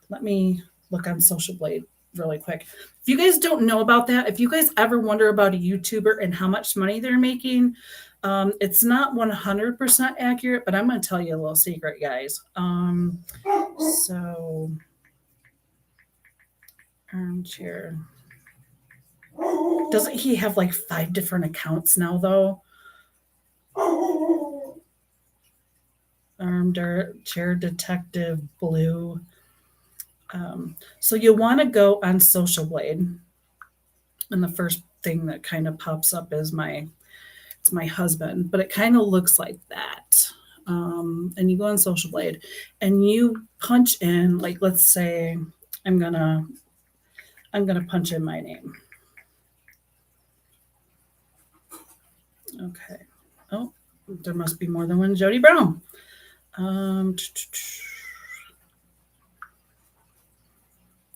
Let me look on Social Blade really quick. If you guys don't know about that, if you guys ever wonder about a YouTuber and how much money they're making, it's not 100% accurate, but I'm going to tell you a little secret, guys. So, armchair. Doesn't he have like 5 different accounts now, though? Armchair Detective Blue. So you'll want to go on Social Blade, and the first thing that kind of pops up is it's my husband, but it kind of looks like that. And you go on Social Blade, and you punch in, like, let's say I'm gonna punch in my name. Okay. Oh, there must be more than one Jody Brown.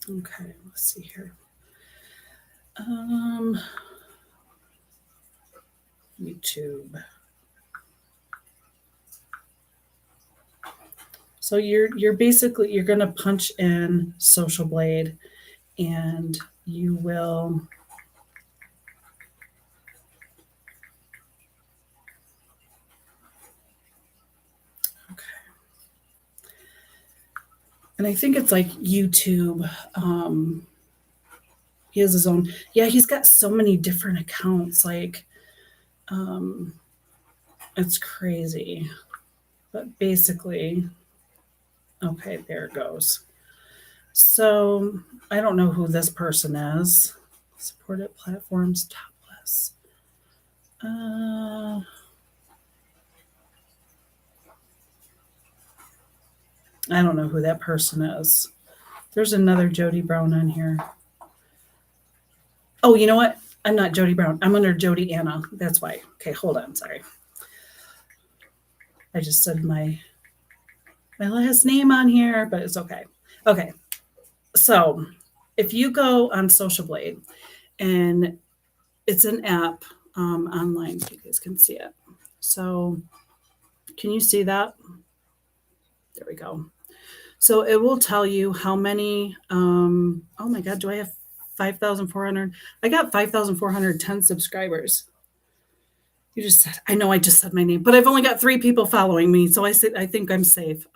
Okay, let's see here. YouTube. So you're basically you're gonna punch in Social Blade, and you will. Okay. And I think it's like YouTube. He has his own. Yeah, he's got so many different accounts. Like, it's crazy. But basically, okay, there it goes. So I don't know who this person is. Supported platforms topless. I don't know who that person is. There's another Jody Brown on here. Oh, you know what? I'm not Jody Brown. I'm under Jody Anna. That's why. Okay, hold on. Sorry. I just said my last name on here, but it's okay. Okay. So if you go on Social Blade, and it's an app online, you guys can see it. So can you see that? There we go. So it will tell you how many. Oh my God, do I have 5,400? I got 5,410 subscribers. You just said, I know I just said my name, but I've only got 3 people following me. So I think I'm safe.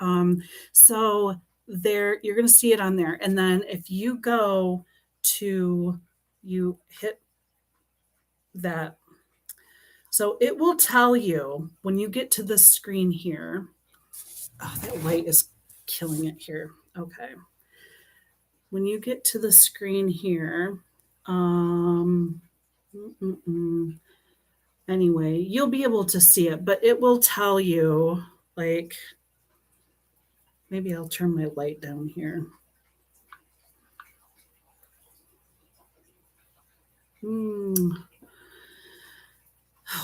So there, you're going to see it on there. And then if you go to, you hit that. So it will tell you when you get to the screen here. Oh, that light is killing it here. Okay. When you get to the screen here, anyway, you'll be able to see it, but it will tell you, like, maybe I'll turn my light down here.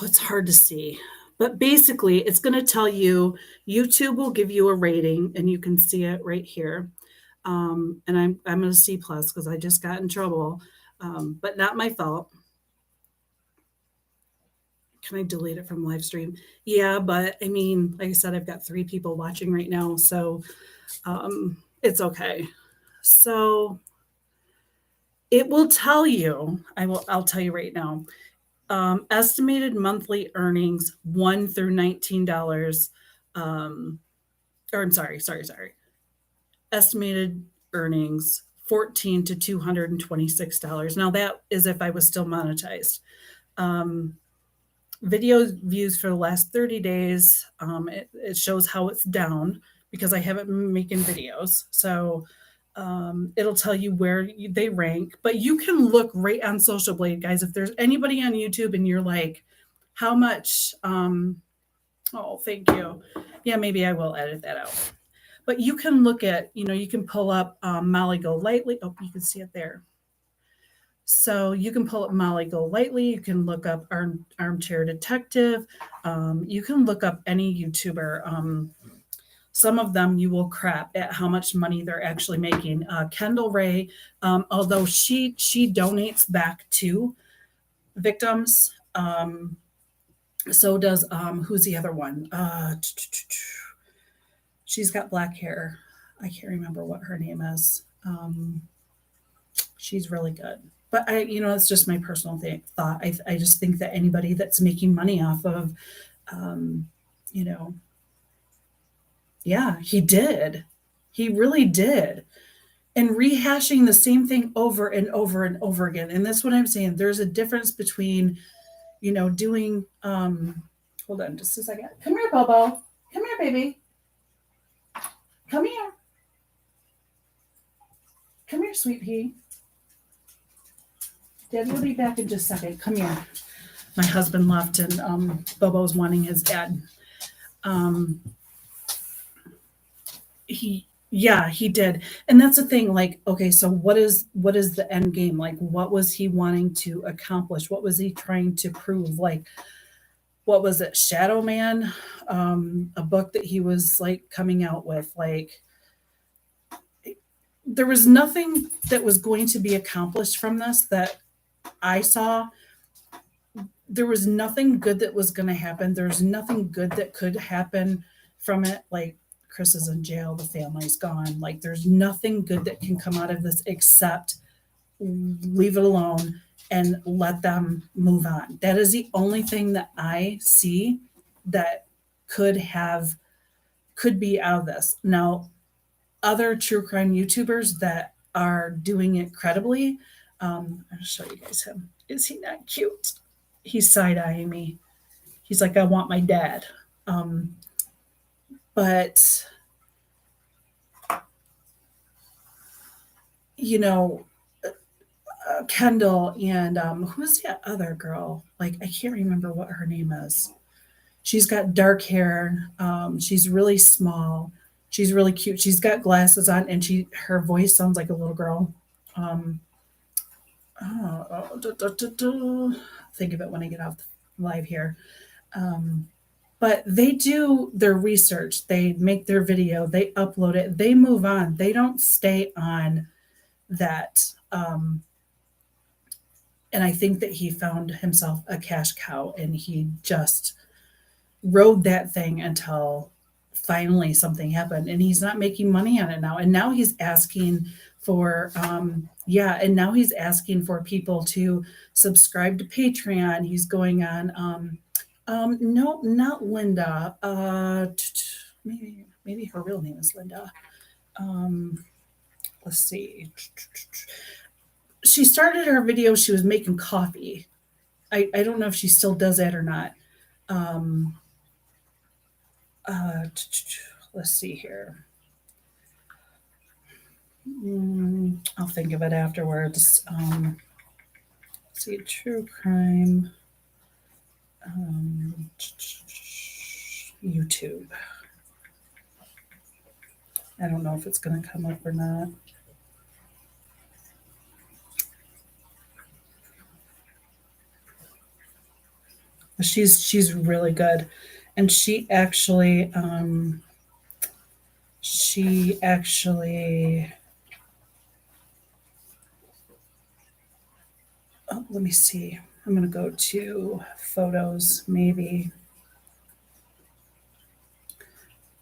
it's hard to see. But basically, it's going to tell you, YouTube will give you a rating, and you can see it right here. And I'm a C plus because I just got in trouble, but not my fault. Can I delete it from live stream? Yeah, but I mean, like I said, I've got 3 people watching right now, so it's okay. So it will tell you. I'll tell you right now. Estimated monthly earnings $1 through $19. Or I'm sorry. Estimated earnings 14 to $226. Now that is if I was still monetized. Video views for the last 30 days. It shows how it's down because I haven't been making videos. So it'll tell you where they rank. But you can look right on Social Blade, guys. If there's anybody on YouTube and you're like, how much? Oh, thank you. Yeah, maybe I will edit that out. But you can look at, you can pull up Molly Go Lightly. Oh, you can see it there. So you can pull up Molly Go Lightly. You can look up Armchair Detective. You can look up any YouTuber. Some of them you will crap at how much money they're actually making. Kendall Ray, although she donates back to victims. So does who's the other one? She's got black hair. I can't remember what her name is. She's really good. But it's just my personal thought. I just think that anybody that's making money off of, you know, yeah, he did. He really did. And rehashing the same thing over and over and over again. And that's what I'm saying. There's a difference between, doing, hold on just a second. Come here, Bobo. Come here, baby. Come here. Come here, sweet pea. Daddy will be back in just a second. Come here. My husband left and Bobo's wanting his dad. He did. And that's the thing, like, okay, so what is the end game? Like, what was he wanting to accomplish? What was he trying to prove? Like, what was it, Shadow Man? A book that he was like coming out with, like, there was nothing that was going to be accomplished from this that I saw. There was nothing good that was going to happen. There's nothing good that could happen from it. Like, Chris is in jail, the family's gone. Like, there's nothing good that can come out of this except leave it alone and let them move on. That is the only thing that I see that could be out of this. Now, other true crime YouTubers that are doing it credibly, I'll show you guys him. Is he not cute? He's side-eyeing me. He's like, I want my dad. But, Kendall and who's the other girl? Like, I can't remember what her name is. She's got dark hair. She's really small. She's really cute. She's got glasses on, and her voice sounds like a little girl. Think of it when I get off live here. But they do their research. They make their video. They upload it. They move on. They don't stay on that. And I think that he found himself a cash cow, and he just rode that thing until finally something happened, and he's not making money on it now. And now he's asking for, and now he's asking for people to subscribe to Patreon. He's going on, no, not Linda. Maybe her real name is Linda. Let's see. She started her video. She was making coffee. I don't know if she still does that or not. Let's see here. I'll think of it afterwards. Let's see, true crime. YouTube. I don't know if it's going to come up or not. She's really good, and she actually oh, let me see. I'm gonna go to photos, maybe.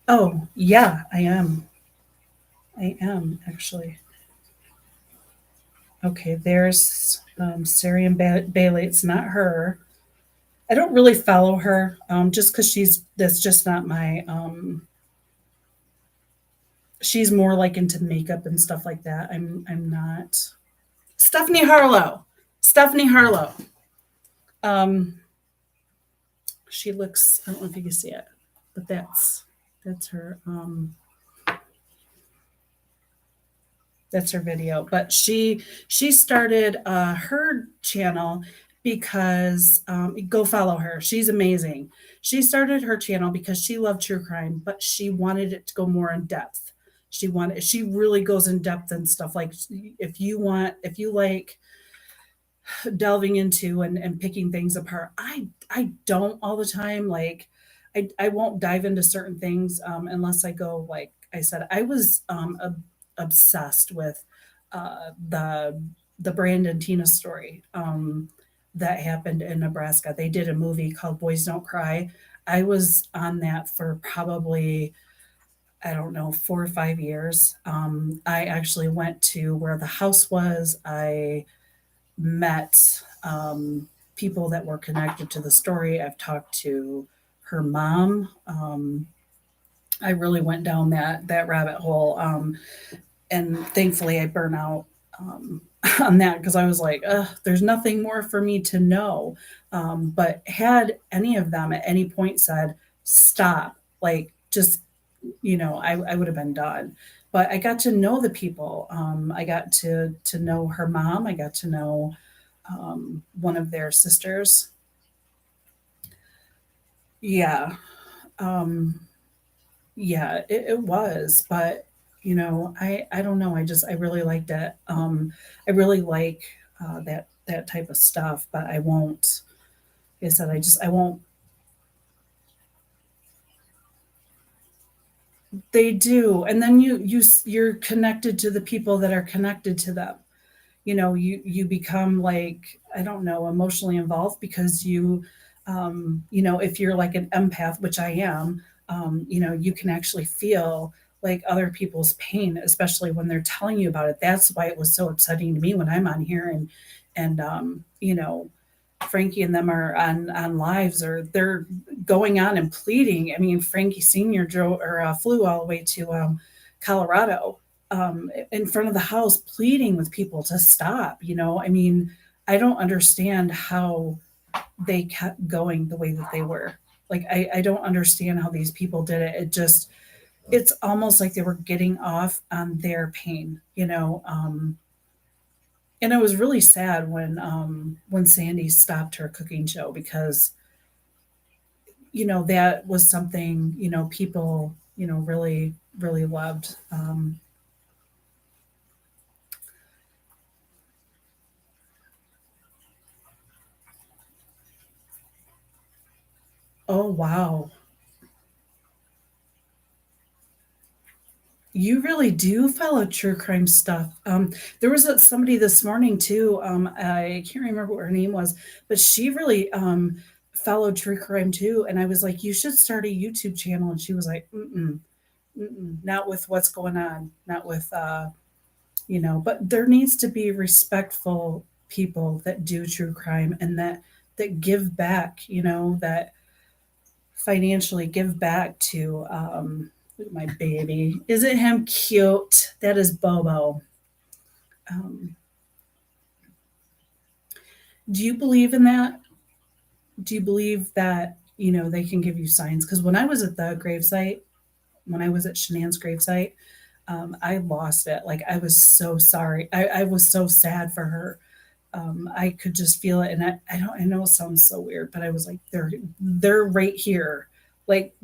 Oh, yeah, I am. I am actually. Okay, there's Syrian Bailey. It's not her. I don't really follow her, just because that's just not my. She's more like into makeup and stuff like that. I'm not. Stephanie Harlow. Stephanie Harlow. Um, she looks. I don't know if you can see it, but that's her. That's her video. But she started her channel because go follow her. She's amazing. She started her channel because she loved true crime, but she wanted it to go more in depth. She really goes in depth and stuff. Like if you like delving into and picking things apart. I don't all the time. Like I won't dive into certain things unless I go, like I said, I was obsessed with the Brandon Tina story that happened in Nebraska. They did a movie called Boys Don't Cry. I was on that for probably, I don't know, 4 or 5 years. I actually went to where the house was. I met people that were connected to the story. I've talked to her mom. I really went down that rabbit hole, and thankfully I burn out on that because I was like, there's nothing more for me to know. But had any of them at any point said, "Stop," like just I would have been done. But I got to know the people. I got to know her mom. I got to know one of their sisters. Yeah, um, yeah, it was. But I don't know. I really liked it. I really like that type of stuff. But I won't. Like I said, I won't. They do, and then you're connected to the people that are connected to them. You become, like, I don't know, emotionally involved because if you're like an empath, which I am, you can actually feel like other people's pain, especially when they're telling you about it. That's why it was so upsetting to me when I'm on here and Frankie and them are on lives, or they're going on and pleading. I mean, Frankie Senior drove or flew all the way to Colorado, in front of the house, pleading with people to stop. I mean, I don't understand how they kept going the way that they were. Like, I don't understand how these people did it. It's almost like they were getting off on their pain. And it was really sad when Sandy stopped her cooking show because that was something people really really loved. Oh, wow. You really do follow true crime stuff. There was somebody this morning too. I can't remember what her name was, but she really followed true crime too. And I was like, "You should start a YouTube channel." And she was like, "Mm-mm, mm-mm, not with what's going on, not with But there needs to be respectful people that do true crime and that give back. That financially give back to look at my baby. Isn't him cute? That is Bobo. Um, do you believe in that? Do you believe that they can give you signs? Because when I was at the gravesite, when I was at Shanann's gravesite, I lost it. Like, I was so sorry. I was so sad for her. I could just feel it, and I don't. I know it sounds so weird, but I was like, they're right here. Like,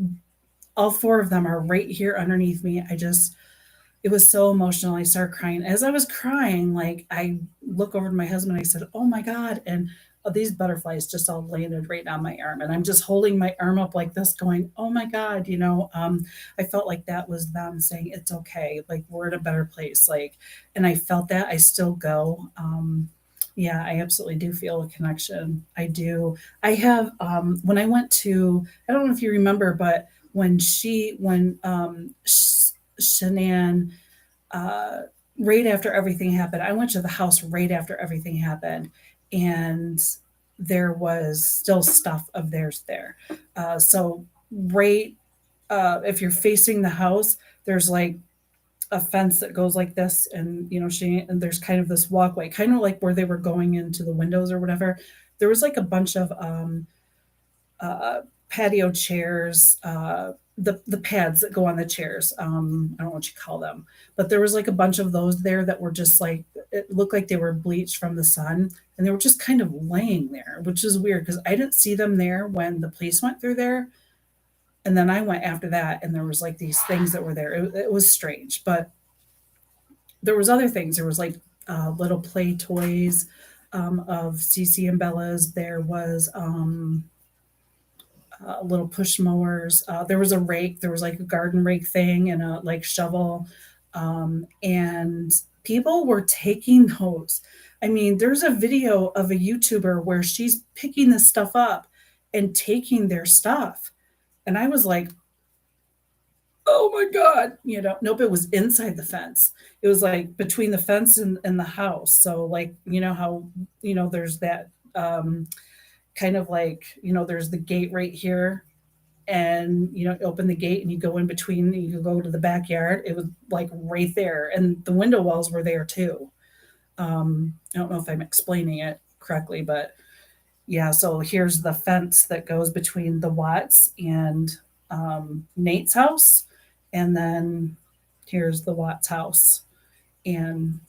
all four of them are right here underneath me. It was so emotional. I started crying. As I was crying, like, I look over to my husband. I said, "Oh my God!" And these butterflies just all landed right on my arm, and I'm just holding my arm up like this, going, "Oh my god," I felt like that was them saying, "It's okay, like we're in a better place," like, and I felt that. I still go. Yeah, I absolutely do feel a connection. I do. I have when I went to, I don't know if you remember, but when Shanann, uh, right after everything happened, I went to the house right after everything happened, and there was still stuff of theirs there. So right, if you're facing the house, there's like a fence that goes like this, and and there's kind of this walkway, kind of like where they were going into the windows or whatever. There was like a bunch of uh, patio chairs, the pads that go on the chairs. I don't know what you call them, but there was like a bunch of those there that were just like, it looked like they were bleached from the sun, and they were just kind of laying there, which is weird because I didn't see them there when the police went through there, and then I went after that, and there was like these things that were there. It was strange, but there was other things. There was like little play toys of Cece and Bella's. There was little push mowers. There was a rake. There was like a garden rake thing and a like shovel. And people were taking those. I mean, there's a video of a YouTuber where she's picking this stuff up and taking their stuff. And I was like, oh my God, nope, it was inside the fence. It was like between the fence and the house. So, like, how, there's that kind of like, there's the gate right here, and open the gate and you go in between, you go to the backyard. It was like right there, and the window wells were there too. I don't know if I'm explaining it correctly, but yeah, so here's the fence that goes between the Watts and Nate's house, and then here's the Watts house. And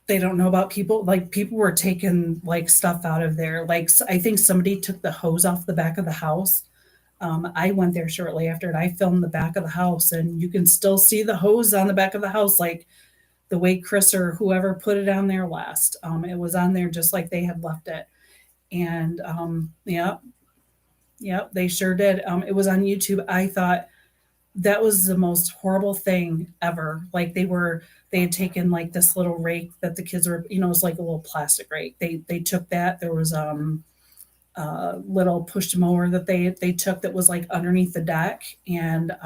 they don't know about people, like people were taking like stuff out of there. Like, I think somebody took the hose off the back of the house. I went there shortly after, and I filmed the back of the house, and you can still see the hose on the back of the house, like the way Chris or whoever put it on there last. It was on there just like they had left it. And yeah, yeah, they sure did. It was on YouTube. I thought that was the most horrible thing ever. Like, they had taken like this little rake that the kids were, it was like a little plastic rake. They took that. There was little push mower that they took that was like underneath the deck, and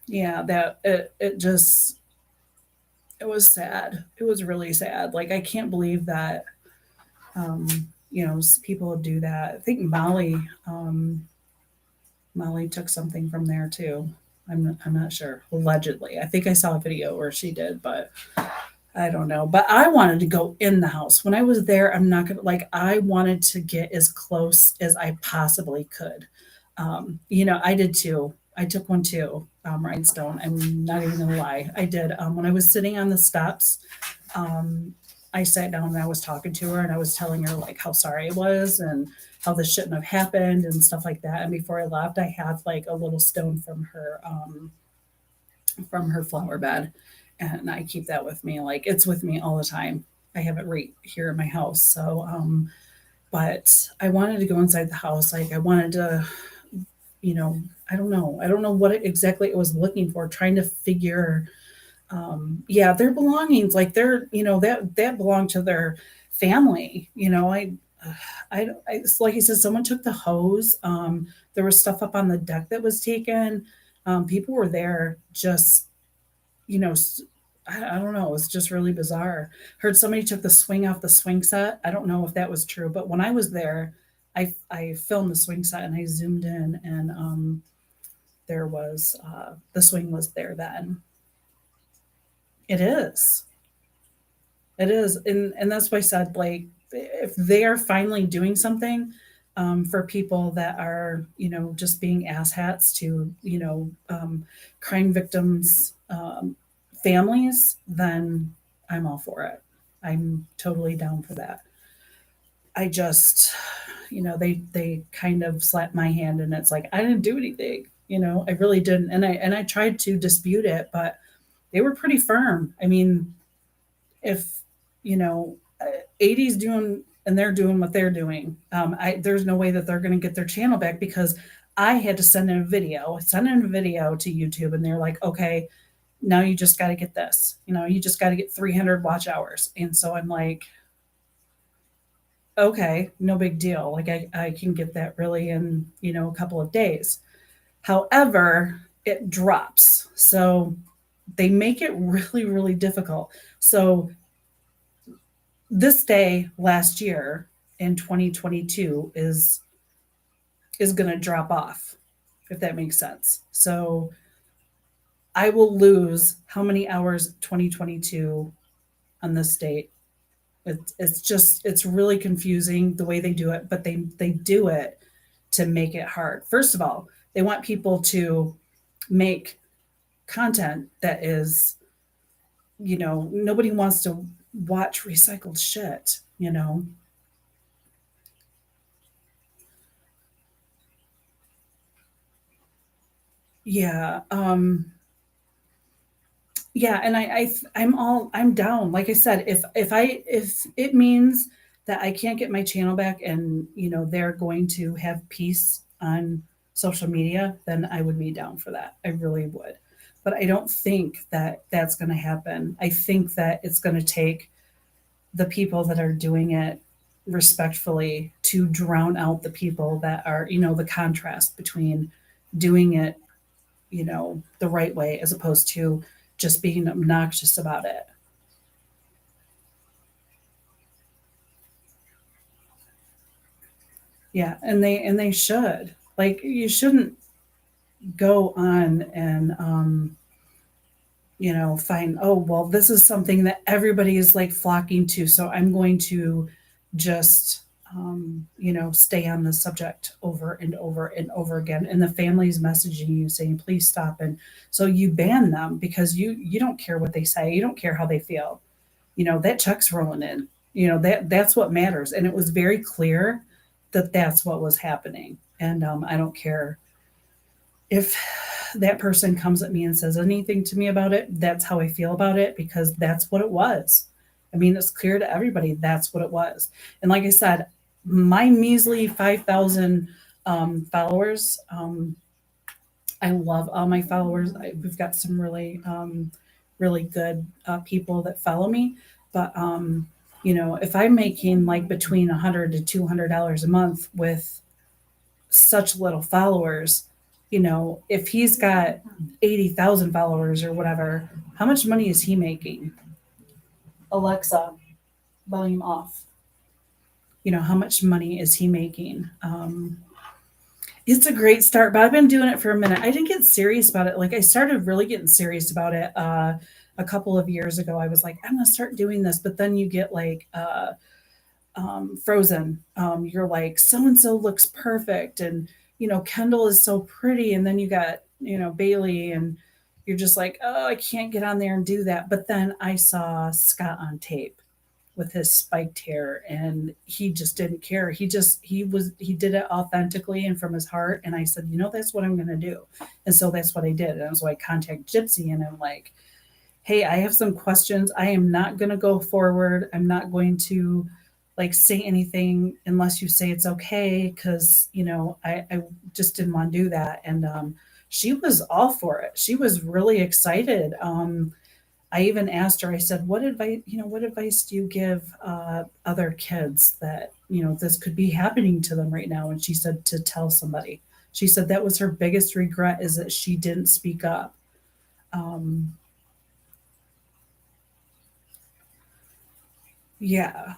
yeah, that it just, it was sad. It was really sad. Like, I can't believe that people would do that. I think Molly took something from there too. I'm not sure. Allegedly, I think I saw a video where she did, but I don't know. But I wanted to go in the house when I was there. I'm not gonna, like, I wanted to get as close as I possibly could. I did too. I took one too, Rhinestone. I'm not even gonna lie. I did. When I was sitting on the steps, um, I sat down and I was talking to her, and I was telling her like how sorry I was and how this shouldn't have happened and stuff like that. And before I left, I had like a little stone from her flower bed, and I keep that with me. Like, it's with me all the time. I have it right here in my house. So, but I wanted to go inside the house. Like, I wanted to, I don't know. I don't know what exactly it was looking for, trying to figure, yeah, their belongings, like they're, that belonged to their family. It's like he said, someone took the hose. There was stuff up on the deck that was taken. People were there just, you know, I don't know. It was just really bizarre. Heard somebody took the swing off the swing set. I don't know if that was true, but when I was there, I filmed the swing set and I zoomed in, and there was the swing was there then. It is. It is, and that's why I said, like, if they are finally doing something for people that are, just being asshats to, crime victims' families, then I'm all for it. I'm totally down for that. I just, they kind of slapped my hand, and it's like I didn't do anything. I really didn't, and I tried to dispute it, but they were pretty firm. I mean, if you know, 80's doing and they're doing what they're doing, there's no way that they're going to get their channel back because I had to send in a video to YouTube, and they're like, okay, now you just got to get this. You just got to get 300 watch hours, and so I'm like, okay, no big deal. Like I can get that really in a couple of days. However, it drops, so they make it really really difficult. So this day last year in 2022 is going to drop off, if that makes sense. So I will lose how many hours 2022 on this date. It's really confusing the way they do it, but they do it to make it hard. First of all, they want people to make content that is, nobody wants to watch recycled shit. Yeah. Yeah, and I'm down. Like I said, if it means that I can't get my channel back and they're going to have peace on social media, then I would be down for that. I really would. But I don't think that that's going to happen. I think that it's going to take the people that are doing it respectfully to drown out the people that are, the contrast between doing it the right way as opposed to just being obnoxious about it. Yeah, and they should. Like you shouldn't go on and find, oh well, this is something that everybody is like flocking to, so I'm going to just stay on the subject over and over and over again, and the family's messaging you saying please stop, and so you ban them because you don't care what they say, you don't care how they feel. That check's rolling in. That's what matters, and it was very clear that that's what was happening. And I don't care if that person comes at me and says anything to me about it. That's how I feel about it because that's what it was. I mean, it's clear to everybody that's what it was. And like I said, my measly 5,000 followers, I love all my followers. We've got some really good people that follow me. But if I'm making like between $100 to $200 a month with such little followers, if he's got 80,000 followers or whatever, how much money is he making? Alexa, volume off. How much money is he making? It's a great start, but I've been doing it for a minute. I didn't get serious about it. Like I started really getting serious about it a couple of years ago. I was like, I'm gonna start doing this, but then you get like frozen. You're like, so and so looks perfect, and Kendall is so pretty, and then you got Bailey, and you're just like, oh, I can't get on there and do that. But then I saw Scott on tape with his spiked hair, and he just didn't care. He did it authentically and from his heart, and I said, that's what I'm going to do. And so that's what I did. And so I contact Gypsy, and I'm like, hey, I have some questions. I am not going to go forward. I'm not going to like say anything unless you say it's okay, because I just didn't want to do that. And she was all for it. She was really excited. I even asked her, I said, what advice do you give other kids that, this could be happening to them right now? And she said to tell somebody. She said that was her biggest regret, is that she didn't speak up. Um, yeah.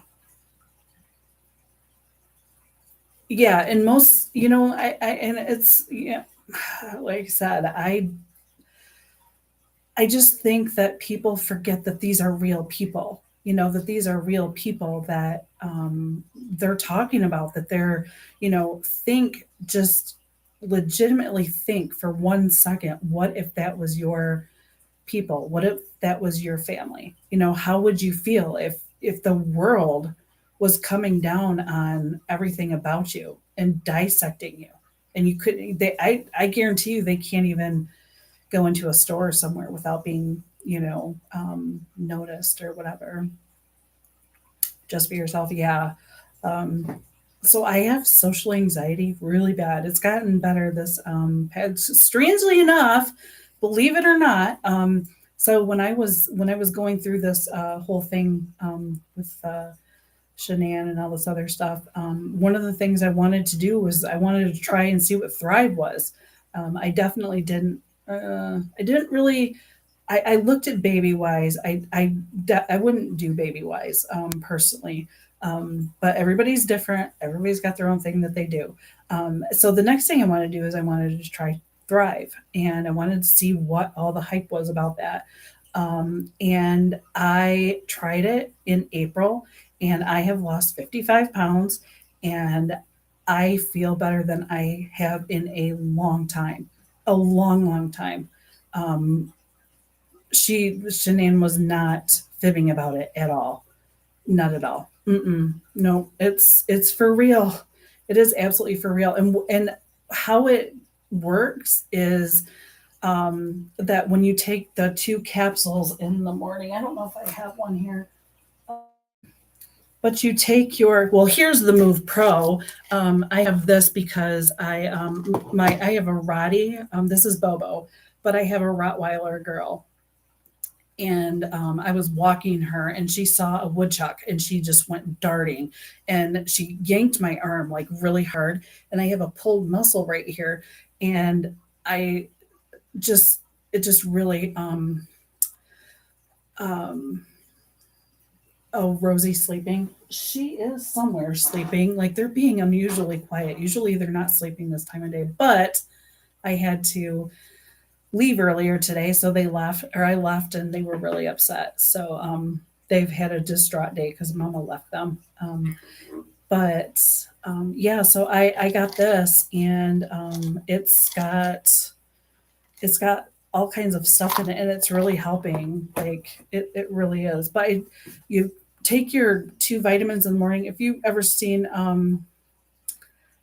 Yeah. And most, and it's, yeah, like I said, I just think that people forget that these are real people, that these are real people that they're talking about, that they're, think, just legitimately think for 1 second, what if that was your people? What if that was your family? How would you feel if the world was coming down on everything about you and dissecting you? And I guarantee you they can't even go into a store somewhere without being noticed or whatever. Just be yourself. Yeah. Um, so I have social anxiety really bad. It's gotten better this strangely enough, believe it or not. So when I was going through this whole thing with Shanann and all this other stuff, one of the things I wanted to do was I wanted to try and see what Thrive was. I definitely didn't. I didn't really. I looked at Baby Wise. I wouldn't do Baby Wise personally, but everybody's different. Everybody's got their own thing that they do. So the next thing I wanted to do is I wanted to try Thrive, and I wanted to see what all the hype was about that. And I tried it in April, and I have lost 55 pounds, and I feel better than I have in a long time, a long, long time. Um, Shanann was not fibbing about it at all. Not at all. Mm-mm. No, it's for real. It is absolutely for real. And how it works is that when you take the 2 capsules in the morning, I don't know if I have one here, but you take your, well, here's the Move Pro. I have this because I have a Rottie. This is Bobo, but I have a Rottweiler girl, and I was walking her, and she saw a woodchuck, and she just went darting, and she yanked my arm like really hard, and I have a pulled muscle right here, and I just it just really um oh, Rosie sleeping. She is somewhere sleeping. Like they're being unusually quiet. Usually they're not sleeping this time of day, but I had to leave earlier today, so they left, or I left, and they were really upset. So they've had a distraught day because Mama left them. But yeah, so I got this, and it's got all kinds of stuff in it, and it's really helping. Like it really is. But you take your 2 vitamins in the morning. If you've ever seen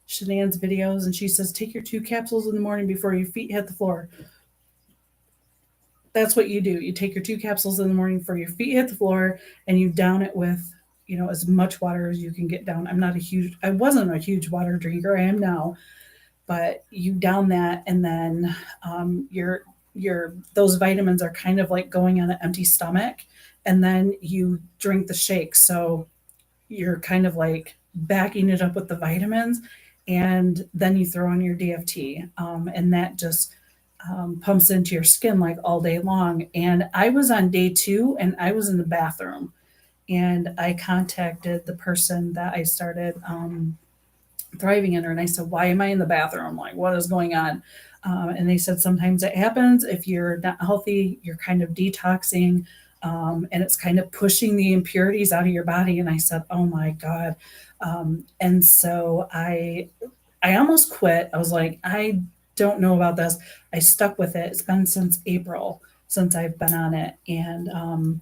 Shanann's videos, and she says take your 2 capsules in the morning before your feet hit the floor. That's what you do. You take your 2 capsules in the morning for your feet hit the floor, and you down it with, as much water as you can get down. I wasn't a huge water drinker. I am now, but you down that, and then those vitamins are kind of like going on an empty stomach, and then you drink the shake. So you're kind of like backing it up with the vitamins, and then you throw in your DFT, and that just pumps into your skin like all day long. And I was on day 2, and I was in the bathroom, and I contacted the person that I started thriving under, and I said, why am I in the bathroom? Like, what is going on? And they said, sometimes it happens if you're not healthy, you're kind of detoxing, and it's kind of pushing the impurities out of your body. And I said, oh my God. And so I almost quit. I was like, I don't know about this. I stuck with it. It's been since April since I've been on it. And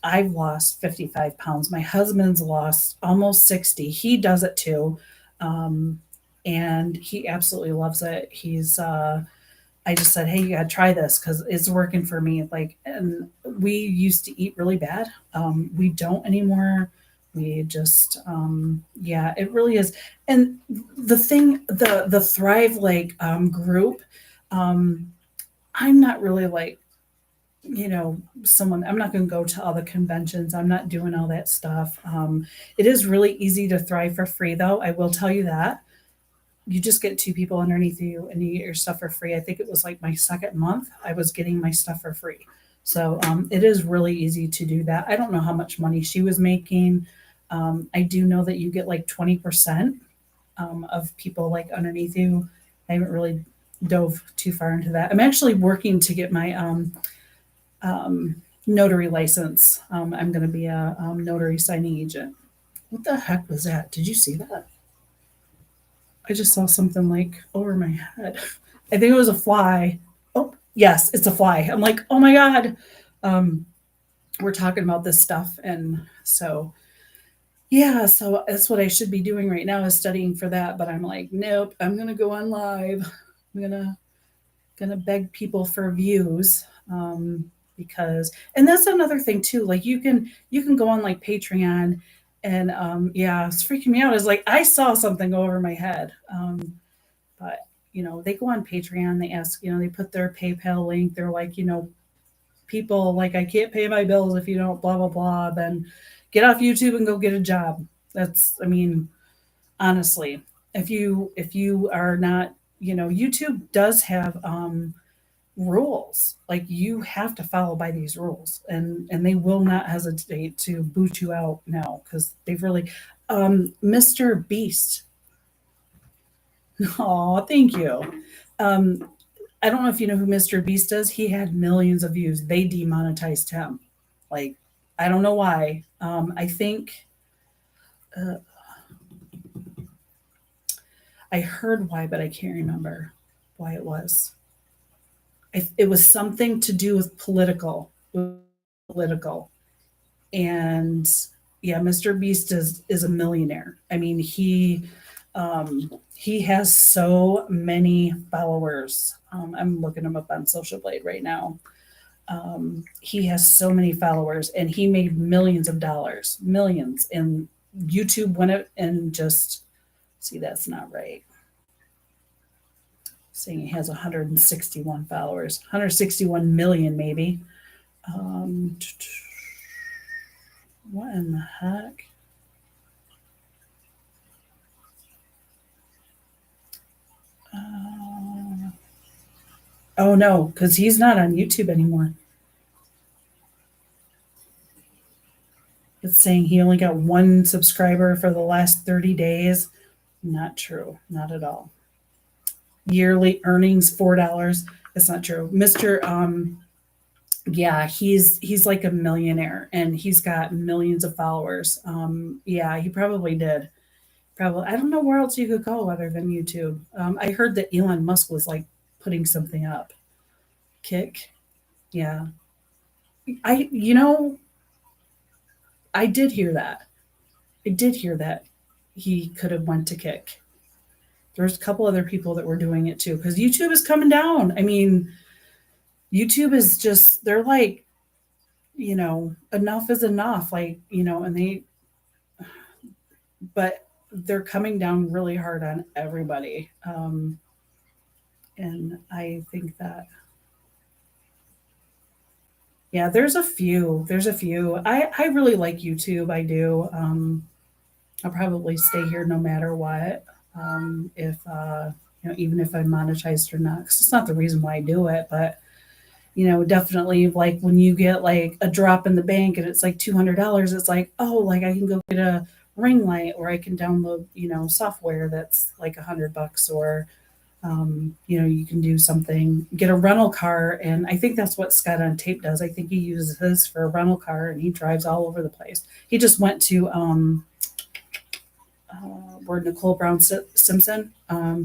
I've lost 55 pounds. My husband's lost almost 60. He does it too. Um, and he absolutely loves it. I just said, hey, you got to try this because it's working for me. Like, and we used to eat really bad. We don't anymore. We just, yeah, it really is. And the Thrive like group, um, I'm not really like, I'm not going to go to all the conventions. I'm not doing all that stuff. It is really easy to Thrive for free, though. I will tell you that. You just get 2 people underneath you, and you get your stuff for free. I think it was like my second month, I was getting my stuff for free. So it is really easy to do that. I don't know how much money she was making. I do know that you get like 20% of people like underneath you. I haven't really dove too far into that. I'm actually working to get my um, notary license. I'm going to be a notary signing agent. What the heck was that? Did you see that? I just saw something like over my head. I think it was a fly. Oh, yes, it's a fly. I'm like, oh my God. Um, we're talking about this stuff. And so, yeah, so that's what I should be doing right now is studying for that. But I'm like, nope, I'm going to go on live. I'm going to beg people for views. because, and that's another thing too, like you can go on like Patreon, and yeah, it's freaking me out. It's like I saw something go over my head. But they go on Patreon, they ask, they put their PayPal link, they're like, people like, I can't pay my bills if you don't blah blah blah, then get off YouTube and go get a job. That's, I mean, honestly, if you are not, YouTube does have rules. Like, you have to follow by these rules, and they will not hesitate to boot you out now, because they've really Mr. Beast. Oh, thank you. um I don't know if you know who Mr. Beast is. He had millions of views. They demonetized him. Like, I don't know why. I think uh, I heard why, but I can't remember why it was. It was something to do with political, and yeah, Mr. Beast is a millionaire. I mean, he has so many followers. I'm looking him up on Social Blade right now. He has so many followers, and he made millions of dollars, millions. And YouTube went it and just, see, that's not right. Saying he has 161 followers, 161 million maybe. Um, what in the heck? Uh, oh no, because he's not on YouTube anymore. It's saying he only got one subscriber for the last 30 days. Not true. Not at all. Yearly earnings $4. That's not true. Mr. Yeah, he's like a millionaire, and he's got millions of followers. Yeah, he probably did. Probably, I don't know where else you could go other than YouTube. I heard that Elon Musk was like putting something up. Kick. Yeah. I you know, I did hear that. I did hear that he could have went to Kick. There's a couple other people that were doing it too, because YouTube is coming down. I mean, YouTube is just, they're like, enough is enough. Like, and but they're coming down really hard on everybody. And I think that, yeah, there's a few. I really like YouTube. I do. I'll probably stay here no matter what. If even if I'm monetized or not, 'cause it's not the reason why I do it, but definitely, like, when you get like a drop in the bank and it's like $200, it's like, oh, like, I can go get a ring light, or I can download, software that's like $100, or you can do something, get a rental car. And I think that's what Scott on Tape does. I think he uses his for a rental car, and he drives all over the place. He just went to where Nicole Brown Simpson.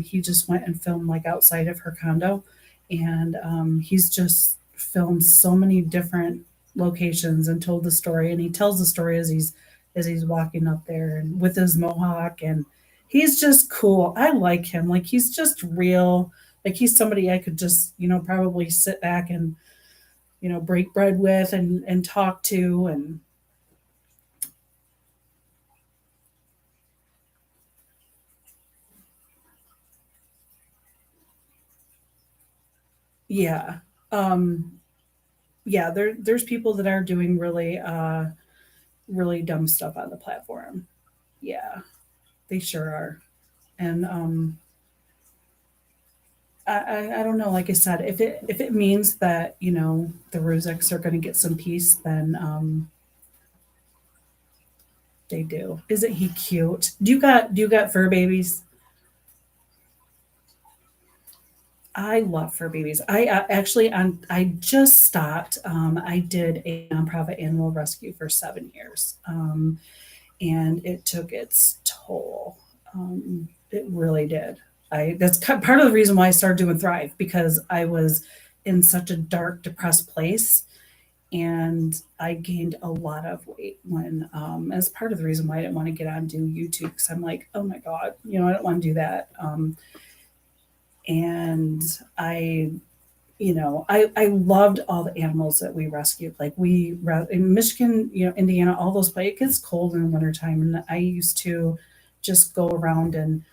He just went and filmed like outside of her condo, and he's just filmed so many different locations and told the story. And he tells the story as he's walking up there and with his mohawk, and he's just cool. I like him. Like, he's just real. Like, he's somebody I could just probably sit back and break bread with and talk to. And yeah. Um, yeah, there's people that are doing really dumb stuff on the platform. Yeah, they sure are. And I don't know. Like I said, if it means that the Ruziks are going to get some peace, then they do. Isn't he cute? Do you got fur babies? I love fur babies. I actually, I just stopped. I did a nonprofit animal rescue for 7 years, and it took its toll. It really did. That's part of the reason why I started doing Thrive, because I was in such a dark, depressed place, and I gained a lot of weight when, as part of the reason why I didn't want to get on do YouTube, because I'm like, oh my god, I don't want to do that. And I, I loved all the animals that we rescued. Like in Michigan, Indiana, all those places, it gets cold in the wintertime. And I used to just go around and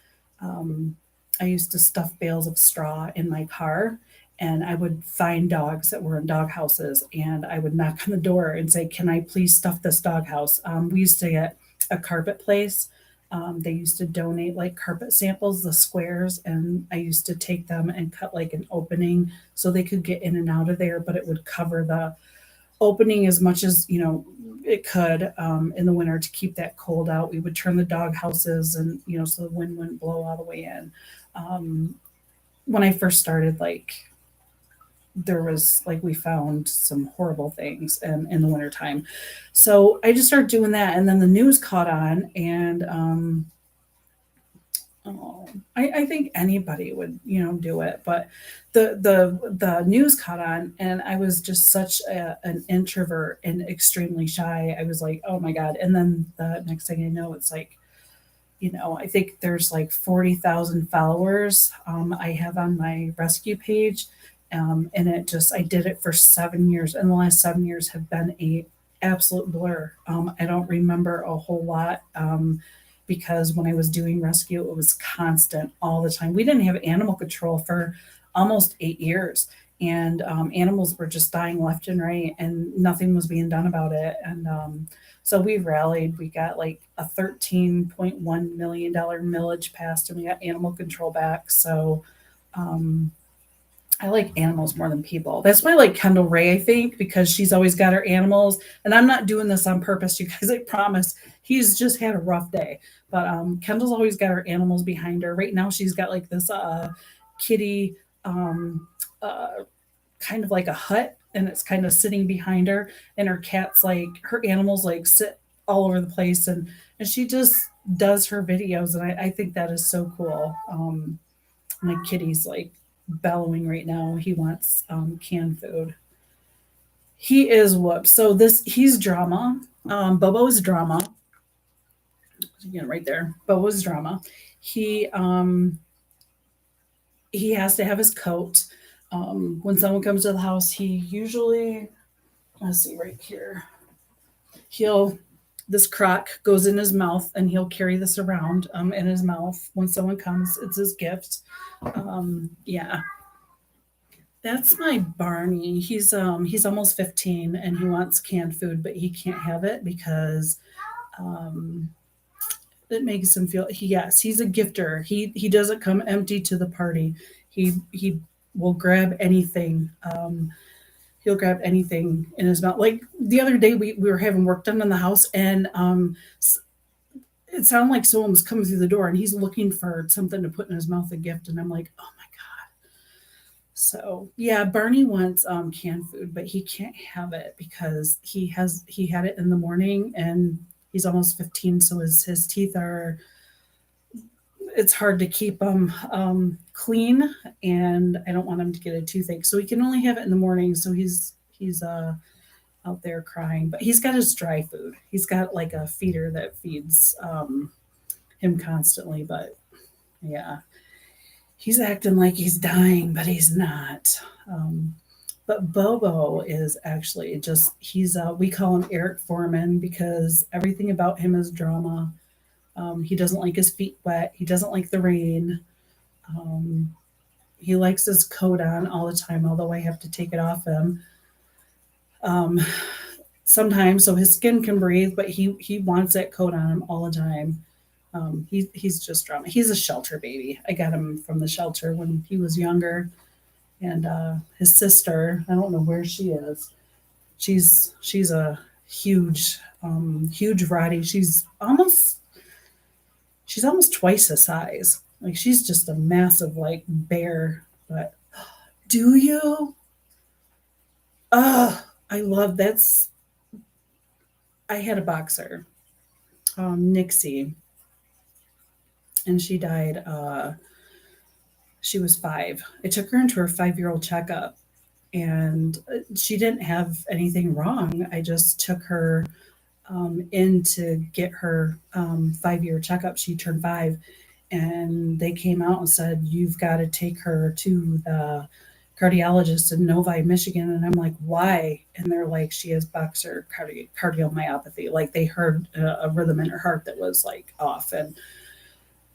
um, I used to stuff bales of straw in my car. And I would find dogs that were in dog houses, and I would knock on the door and say, "Can I please stuff this dog house?" We used to get a carpet place. They used to donate like carpet samples, the squares, and I used to take them and cut like an opening so they could get in and out of there, but it would cover the opening as much as it could in the winter to keep that cold out. We would turn the dog houses, and so the wind wouldn't blow all the way in. Um, when I first started, like there was like we found some horrible things in the wintertime. So I just started doing that, and then the news caught on, and oh, I think anybody would, do it, but the news caught on, and I was just such an introvert and extremely shy. I was like, oh my god! And then the next thing I know, it's like, I think there's like 40,000 followers I have on my rescue page, and I did it for 7 years, and the last 7 years have been a absolute blur. I don't remember a whole lot. Because when I was doing rescue, it was constant all the time. We didn't have animal control for almost 8 years, and animals were just dying left and right, and nothing was being done about it. And so we rallied. We got like a $13.1 million millage passed, and we got animal control back. So um, I like animals more than people. That's why I like Kendall Ray, I think, because she's always got her animals. And I'm not doing this on purpose, you guys, I promise. He's just had a rough day. But Kendall's always got her animals behind her. Right now, she's got like this kitty, um, uh, kind of like a hut, and it's kind of sitting behind her. And her cat's like, her animals like sit all over the place. And she just does her videos. And I think that is so cool. My kitty's like bellowing right now. He wants canned food. He is whoops. So he's drama. Bobo's drama. Again, right there. Bobo's drama. He um he has to have his coat. When someone comes to the house, he usually, let's see right here. He'll this crock goes in his mouth, and he'll carry this around in his mouth when someone comes. It's his gift. Yeah, that's my Barney. He's almost 15, and he wants canned food, but he can't have it because um it makes him feel, yes, he's a gifter. He doesn't come empty to the party. He will grab anything. He'll grab anything in his mouth. Like the other day we were having work done in the house, and it sounded like someone was coming through the door, and he's looking for something to put in his mouth, a gift, and I'm like, oh my god. So yeah, Barney wants canned food, but he can't have it because he had it in the morning, and he's almost 15, so his teeth are, it's hard to keep them clean, and I don't want him to get a toothache, so he can only have it in the morning. So he's out there crying, but he's got his dry food. He's got like a feeder that feeds him constantly, but yeah, he's acting like he's dying, but he's not. But Bobo is actually just, we call him Eric Foreman because everything about him is drama. He doesn't like his feet wet. He doesn't like the rain. Um, he likes his coat on all the time, although I have to take it off him um, sometimes so his skin can breathe, but he wants that coat on him all the time. He's just drama. He's a shelter baby. I got him from the shelter when he was younger, and his sister, I don't know where she is. She's a huge Roddy. She's almost twice his size. Like she's just a massive like bear. But do you? I love that's. I had a boxer, Nixie, and she died. She was 5. I took her into her 5-year-old checkup, and she didn't have anything wrong. I just took her in to get her 5-year checkup. She turned 5, and they came out and said, "You've got to take her to the cardiologist in Novi, Michigan. And I'm like, why? And they're like, she has boxer cardiomyopathy. Like they heard a rhythm in her heart that was like off. And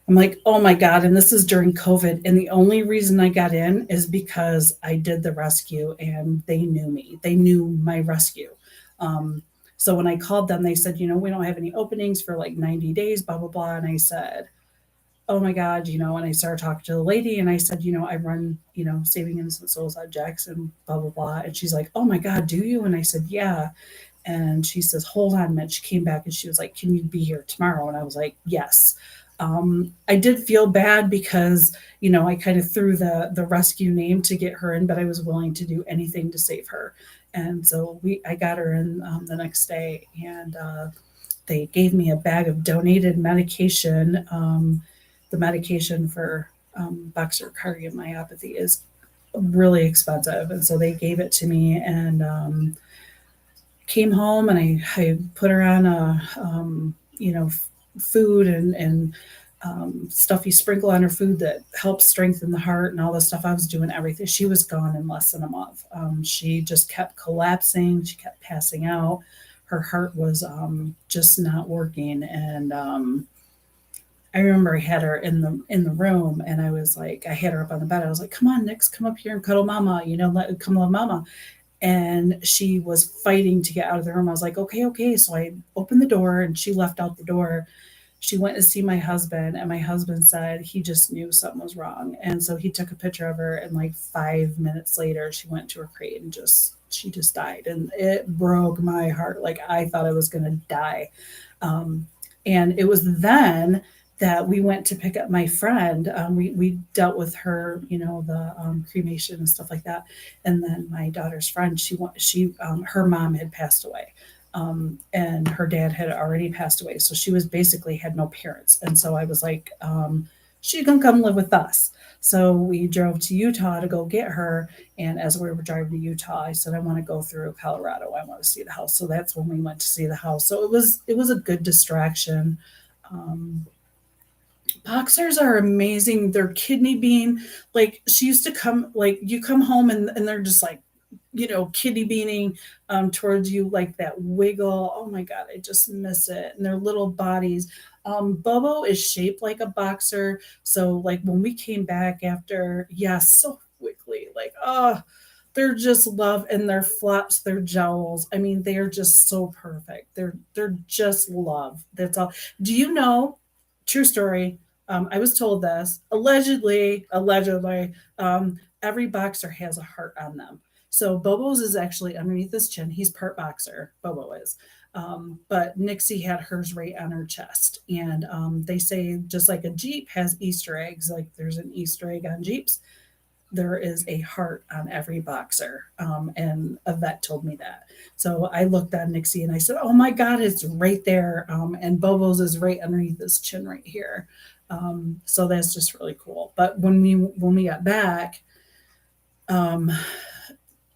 I'm like, oh my God. And this is during COVID. And the only reason I got in is because I did the rescue and they knew me. They knew my rescue. Um, so when I called them, they said, we don't have any openings for like 90 days, blah, blah, blah. And I said, oh my God, and I started talking to the lady and I said, I run, Saving Innocent Souls at Jackson, blah, blah, blah. And she's like, oh my God, do you? And I said, yeah. And she says, hold on a minute. She came back and she was like, can you be here tomorrow? And I was like, yes. I did feel bad because, I kind of threw the rescue name to get her in, but I was willing to do anything to save her. And so I got her in the next day, and they gave me a bag of donated medication. The medication for boxer cardiomyopathy is really expensive, and so they gave it to me, and came home and I put her on a food and stuff you sprinkle on her food that helps strengthen the heart and all this stuff. I was doing everything. She was gone in less than a month. She just kept collapsing. She kept passing out. Her heart was just not working. And I remember I had her in the room, and I was like, I had her up on the bed. I was like, come on, Nix, come up here and cuddle mama, come love mama. And she was fighting to get out of the room. I was like, okay, okay. So I opened the door and she left out the door. She went to see my husband, and my husband said he just knew something was wrong. And so he took a picture of her, and like 5 minutes later, she went to her crate and she just died. And it broke my heart. Like I thought I was going to die. Um, and it was then that we went to pick up my friend. We dealt with her, the cremation and stuff like that. And then my daughter's friend, her mom had passed away. And her dad had already passed away. So she was basically had no parents. And so I was like, she's going to come live with us. So we drove to Utah to go get her. And as we were driving to Utah, I said, I want to go through Colorado. I want to see the house. So that's when we went to see the house. So it was a good distraction. Um, Boxers are amazing. They're kidney bean. Like she used to come, like you come home and they're just like, kidney beaning towards you, like that wiggle. Oh my God, I just miss it. And their little bodies. Bobo is shaped like a boxer. So like when we came back after, so quickly, like, oh, they're just love, and their flaps, their jowls. I mean, they are just so perfect. They're just love. That's all. Do you know? True story. I was told this allegedly. Every boxer has a heart on them. So Bobo's is actually underneath his chin. He's part boxer. Bobo is. But Nixie had hers right on her chest. And they say just like a Jeep has Easter eggs, like there's an Easter egg on Jeeps, there is a heart on every boxer. And a vet told me that. So I looked on Nixie and I said, oh my God, it's right there. And Bobo's is right underneath his chin right here. So that's just really cool. But when we got back, um,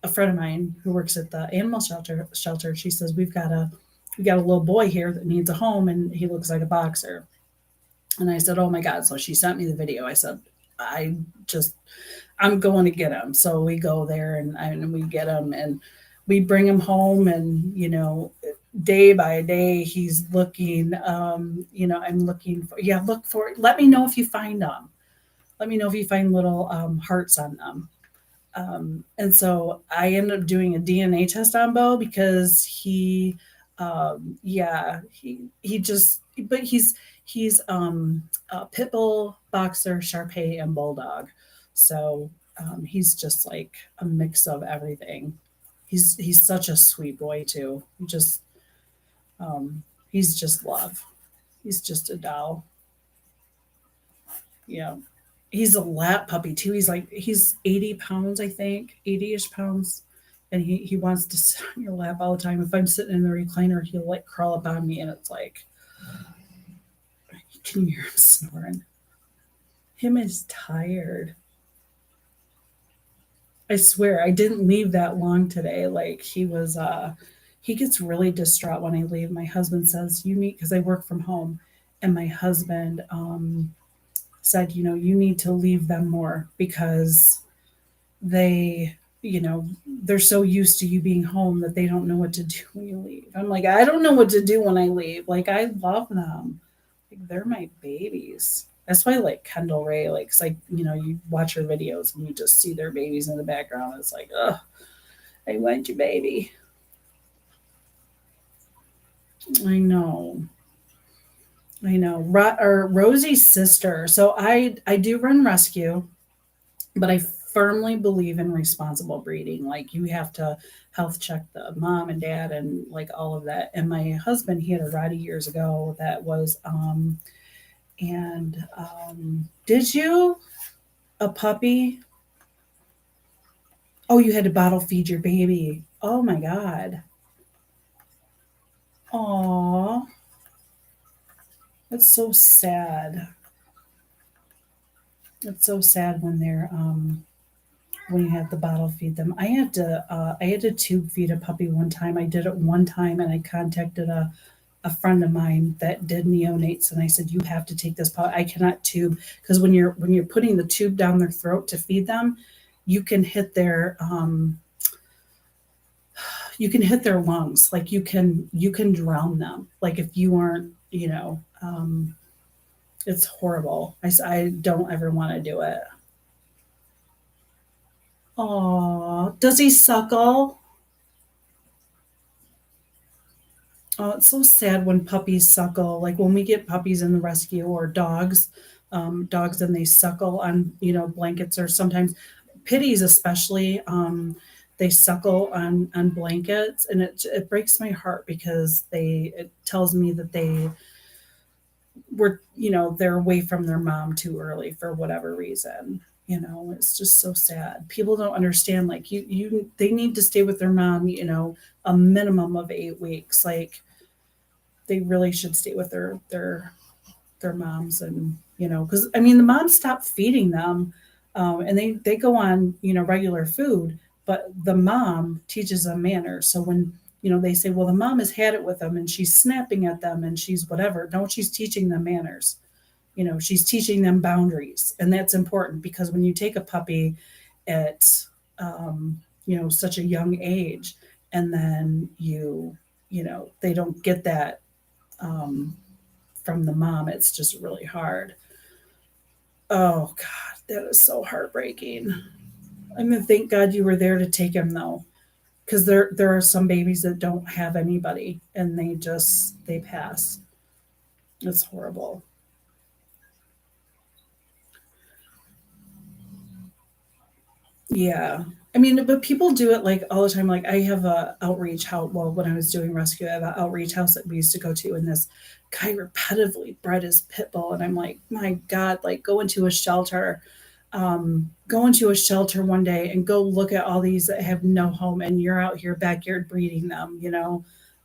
a friend of mine who works at the animal shelter, she says, we got a little boy here that needs a home and he looks like a boxer. And I said, oh my God. So she sent me the video. I said, I'm going to get him. So we go there and we get him and we bring him home, and, day by day, he's looking, I'm looking let me know if you find them. Let me know if you find little hearts on them. And so I ended up doing a DNA test on Bo because he just, but he's a pit bull, boxer, Shar and bulldog. So he's just like a mix of everything. He's such a sweet boy too. He's just love. He's just a doll. Yeah. He's a lap puppy too. He's 80 pounds, I think, 80-ish pounds. And he wants to sit on your lap all the time. If I'm sitting in the recliner, he'll like crawl up on me, and it's like, can you hear him snoring? Him is tired. I swear I didn't leave that long today. Like he gets really distraught when I leave. My husband says, you need, because I work from home, and my husband said, you need to leave them more because they, they're so used to you being home that they don't know what to do when you leave. I'm like, I don't know what to do when I leave. Like, I love them. Like, they're my babies. That's why I like Kendall Ray. Like, 'cause, like, you watch her videos and you just see their babies in the background. It's like, ugh, I want your baby. I know. I know. Or Rosie's sister. So I do run rescue, but I firmly believe in responsible breeding. Like, you have to health check the mom and dad and like all of that. And my husband, he had a Rottie years ago that was and did you a puppy? Oh, you had to bottle feed your baby. Oh my god. Aw, that's so sad. It's so sad when they're when you have to bottle feed them. I had to tube feed a puppy one time. I did it one time and I contacted a friend of mine that did neonates and I said, you have to take this puppy. I cannot tube because when you're putting the tube down their throat to feed them, you can hit their lungs. Like, you can drown them. Like, if you aren't, it's horrible. I don't ever want to do it. Oh, does he suckle? Oh, it's so sad when puppies suckle. Like, when we get puppies in the rescue or dogs and they suckle on, blankets, or sometimes pitties especially, they suckle on blankets, and it breaks my heart because it tells me that they're away from their mom too early for whatever reason. It's just so sad. People don't understand, like, they need to stay with their mom, a minimum of 8 weeks. Like, they really should stay with their moms. And because I mean, the moms stop feeding them, and they go on, regular food, but the mom teaches them manners. So when they say, well, the mom has had it with them and she's snapping at them and she's whatever, no, she's teaching them manners. She's teaching them boundaries, and that's important because when you take a puppy at such a young age, and then they don't get that um, from the mom, it's just really hard. Oh God, that is so heartbreaking. I mean, thank God you were there to take him though, because there are some babies that don't have anybody and they pass. It's horrible. Yeah. I mean, but people do it like all the time. Like, I have a outreach house. Well, when I was doing rescue, I have an outreach house that we used to go to, and this guy repetitively bred his pit bull. And I'm like, my God, like, go into a shelter one day and go look at all these that have no home, and you're out here backyard breeding them.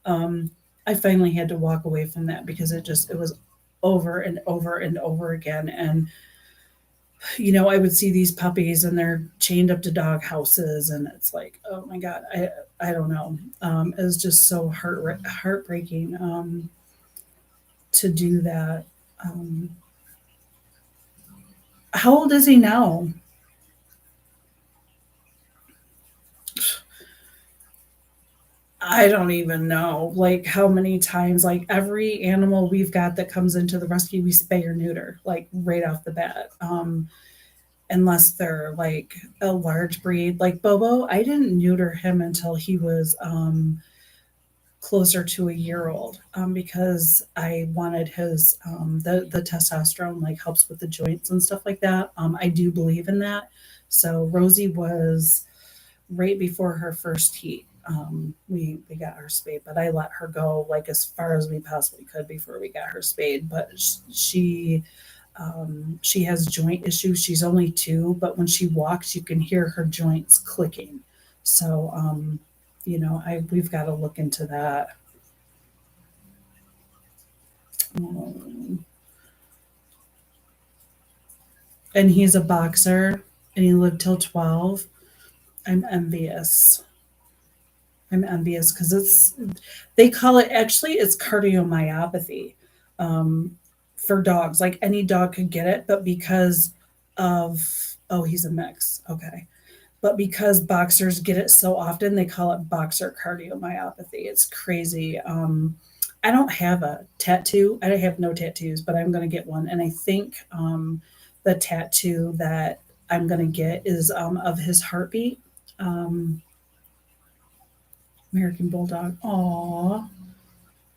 Um, I finally had to walk away from that because it was over and over and over again. And I would see these puppies and they're chained up to dog houses, and it's like, oh my God, I don't know. It was just so heartbreaking to do that. Um, how old is he now? I don't even know, like, how many times, like, every animal we've got that comes into the rescue, we spay or neuter, like, right off the bat. Unless they're like a large breed, like Bobo, I didn't neuter him until he was closer to a year old, because I wanted his the testosterone, like, helps with the joints and stuff like that. I do believe in that. So Rosie was right before her first heat. We got her spayed, but I let her go like as far as we possibly could before we got her spayed. But she has joint issues. She's only 2, but when she walks, you can hear her joints clicking. So, we've got to look into that. Um, and he's a boxer, and he lived till 12. I'm envious. I'm envious because they call it, actually, it's cardiomyopathy, for dogs. Like, any dog could get it, but because of, oh, he's a mix. Okay. but because boxers get it so often, they call it boxer cardiomyopathy. It's crazy. I don't have a tattoo. I have no tattoos, but I'm going to get one. And I think the tattoo that I'm going to get is of his heartbeat. Um, American Bulldog. Aw.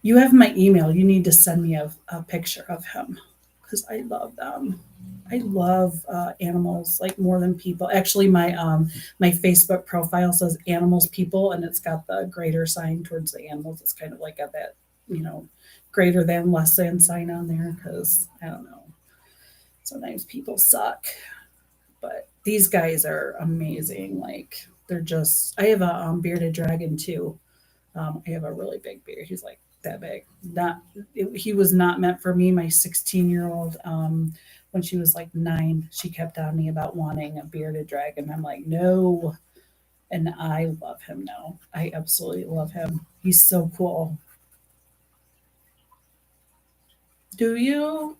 You have my email. You need to send me a picture of him because I love them. I love animals like more than people. Actually, my Facebook profile says animals people, and it's got the greater sign towards the animals. It's kind of like got that you know greater than less than sign on there because I don't know. Sometimes people suck, but these guys are amazing. Like they're just. I have a bearded dragon too. I have a really big beard. He's like that big. Not he was not meant for me. My 16-year-old, when she was like 9, she kept on me about wanting a bearded dragon. I'm like, no. And I love him now. I absolutely love him. He's so cool. Do you?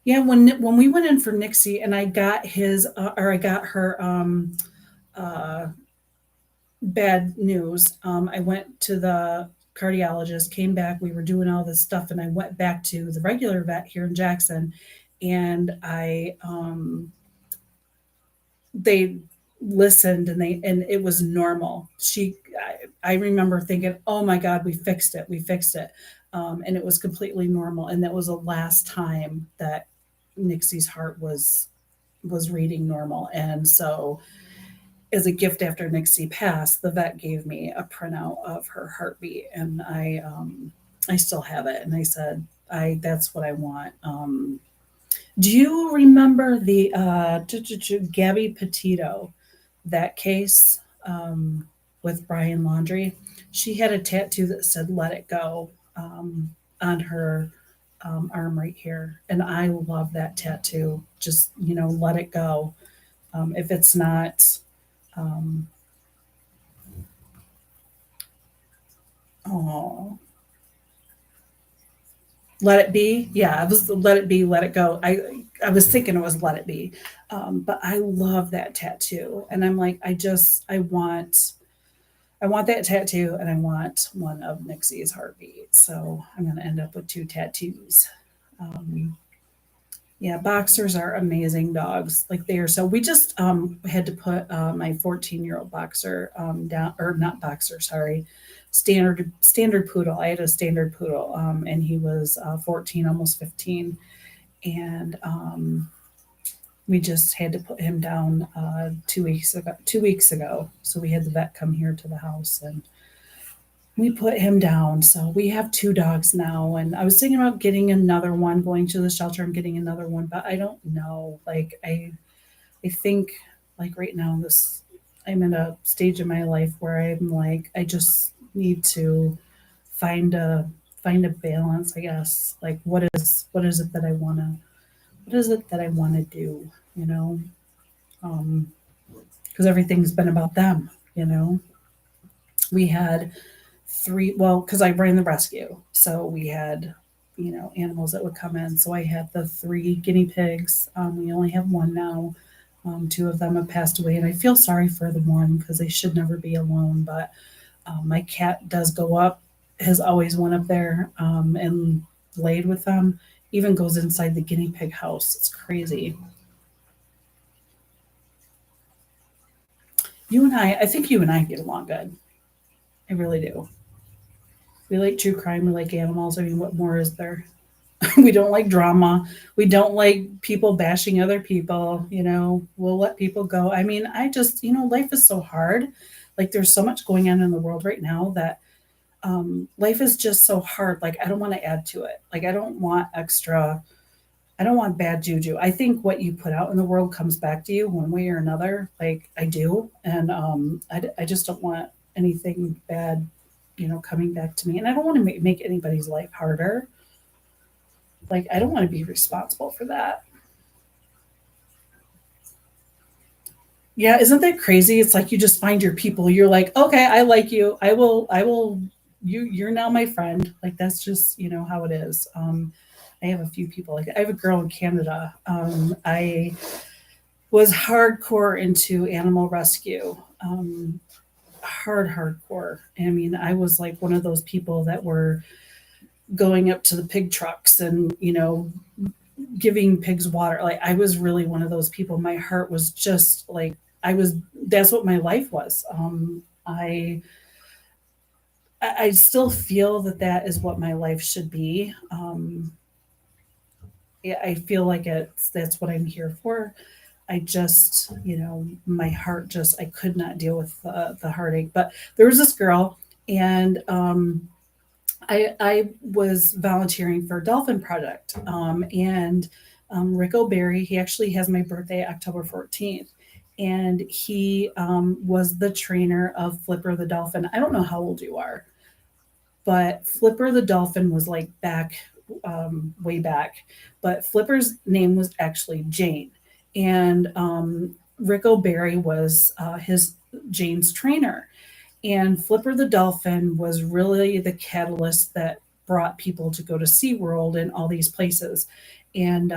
Yeah, when we went in for Nixie and I got his or I got her uh bad news. I went to the cardiologist, came back, we were doing all this stuff, and I went back to the regular vet here in Jackson, and they listened and it was normal. I remember thinking, oh my God, we fixed it. And it was completely normal. And that was the last time that Nixie's heart was reading normal. And so as a gift after Nixie passed, the vet gave me a printout of her heartbeat, and I still have it. And I said, I that's what I want. Do you remember the Gabby Petito, that case with Brian Laundrie? She had a tattoo that said "Let It Go" on her arm right here, and I love that tattoo. Just let it go. If it's not um, oh, let it be. Yeah, it was let it be, let it go. I was thinking it was let it be, but I love that tattoo, and I'm like, I want that tattoo, and I want one of Nixie's heartbeat. So I'm going to end up with two tattoos. Um, Yeah, boxers are amazing dogs. Like they are so. We just had to put my 14-year-old boxer down, or not boxer, sorry, standard poodle. I had a standard poodle, and he was 14, almost 15, and we just had to put him down 2 weeks ago. 2 weeks ago, so we had the vet come here to the house and we put him down. So we have two dogs now. And I was thinking about getting another one, going to the shelter and getting another one, but I don't know. Like I think like right now this I'm in a stage of my life where I'm like, I just need to find a find a balance, I guess. Like what is it that I wanna do, you know? Um, because everything's been about them, you know. We had three, well, because I ran the rescue, so we had animals that would come in. So I had the three guinea pigs. We only have one now. Two of them have passed away, and I feel sorry for the one because they should never be alone. But my cat does go up, has always went up there and laid with them. Even goes inside the guinea pig house. It's crazy. I think you and I get along good. I really do. We like true crime. We like animals. I mean, what more is there? We don't like drama. We don't like people bashing other people. We'll let people go. I mean, I just, life is so hard. Like, there's so much going on in the world right now that life is just so hard. Like, I don't want to add to it. Like, I don't want bad juju. I think what you put out in the world comes back to you one way or another. Like, I do. And I just don't want anything bad, coming back to me. And I don't want to make anybody's life harder. Like, I don't want to be responsible for that. Yeah, isn't that crazy? It's like you just find your people. You're like, okay, I like you. I will you're now my friend. Like that's just, how it is. I have a few people like I have a girl in Canada. I was hardcore into animal rescue. Hardcore. I mean, I was like one of those people that were going up to the pig trucks and, giving pigs water. Like, I was really one of those people. My heart was just like, that's what my life was. I still feel that that is what my life should be. Yeah, I feel like that's what I'm here for. I just, my heart just, I could not deal with the heartache. But there was this girl, and I was volunteering for Dolphin Project, and Rick O'Berry. He actually has my birthday, October 14th, and he was the trainer of Flipper the Dolphin. I don't know how old you are, but Flipper the Dolphin was like back, way back. But Flipper's name was actually Jane, and Rick O'Berry was his Jane's trainer. And Flipper the Dolphin was really the catalyst that brought people to go to SeaWorld and all these places. And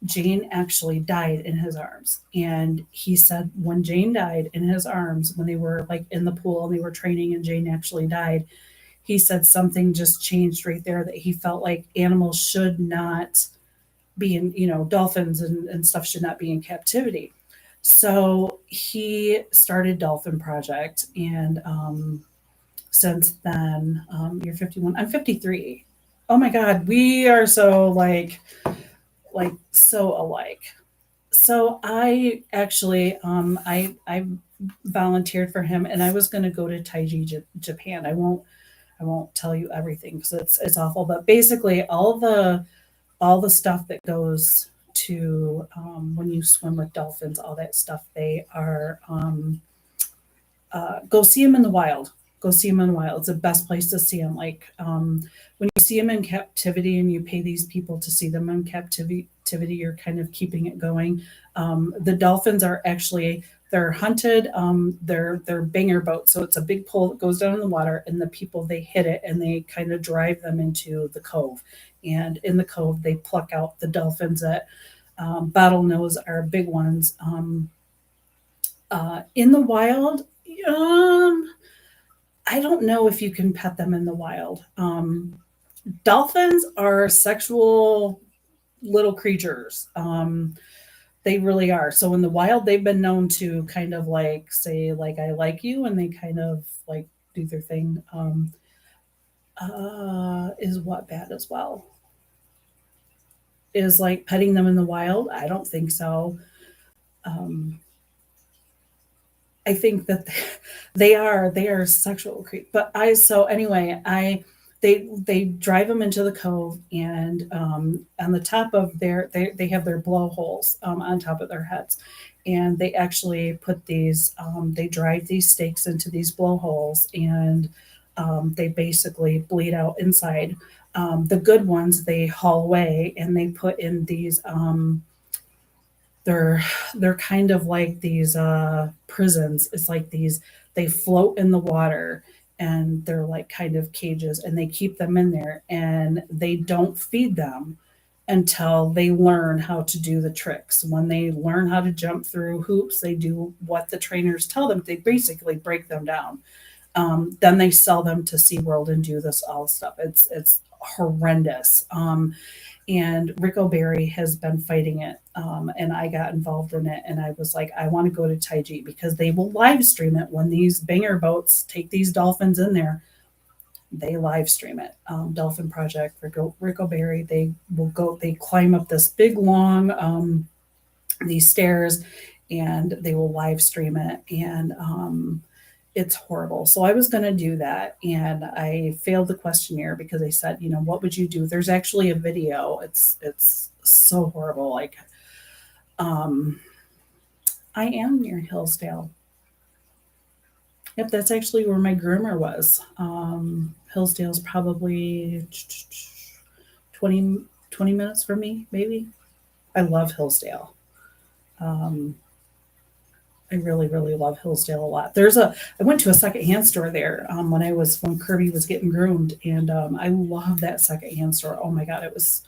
Jane actually died in his arms. And he said when Jane died in his arms, when they were like in the pool and they were training and Jane actually died, he said something just changed right there, that he felt like animals should not be in, dolphins and stuff should not be in captivity. So he started Dolphin Project, and since then, you're 51. I'm 53. Oh my God, we are so like so alike. So I actually, I volunteered for him, and I was going to go to Taiji, Japan. I won't tell you everything because it's awful. But basically, all the stuff that goes to when you swim with dolphins, all that stuff, they are go see them in the wild. Go see them in the wild. It's the best place to see them. Like when you see them in captivity and you pay these people to see them in captivity, you're kind of keeping it going. The dolphins are actually, they're hunted. They're banger boats, so it's a big pole that goes down in the water, and the people, they hit it and they kind of drive them into the cove. And in the cove, they pluck out the dolphins that bottlenose are big ones. In the wild, um, I don't know if you can pet them in the wild. Dolphins are sexual little creatures. They really are. So in the wild, they've been known to kind of like say, like, I like you, and they kind of like do their thing. Is what bad as well? Is like petting them in the wild? I don't think so. Um, I think that they are sexual creep. But I so anyway, I they drive them into the cove, and on the top of they have their blowholes on top of their heads, and they actually put these they drive these stakes into these blowholes, and they basically bleed out inside. The good ones they haul away, and they put in these they're they're kind of like these prisons. It's like these, they float in the water, and they're like kind of cages, and they keep them in there, and they don't feed them until they learn how to do the tricks. When they learn how to jump through hoops, they do what the trainers tell them. They basically break them down. Then they sell them to SeaWorld and do this all stuff. It's horrendous. And Rick O'Berry has been fighting it. And I got involved in it, and I was like, I want to go to Taiji because they will live stream it when these banger boats take these dolphins in there. They live stream it. Dolphin Project, Rick O'Berry. They will go. They climb up this big long these stairs, and they will live stream it. And it's horrible. So I was going to do that, and I failed the questionnaire because I said, what would you do? There's actually a video. It's so horrible. Like, I am near Hillsdale. Yep, that's actually where my groomer was. Hillsdale's probably 20 minutes from me, maybe. I love Hillsdale. Um, I really, really love Hillsdale a lot. I went to a secondhand store there when Kirby was getting groomed, and I love that secondhand store. Oh my God, it was.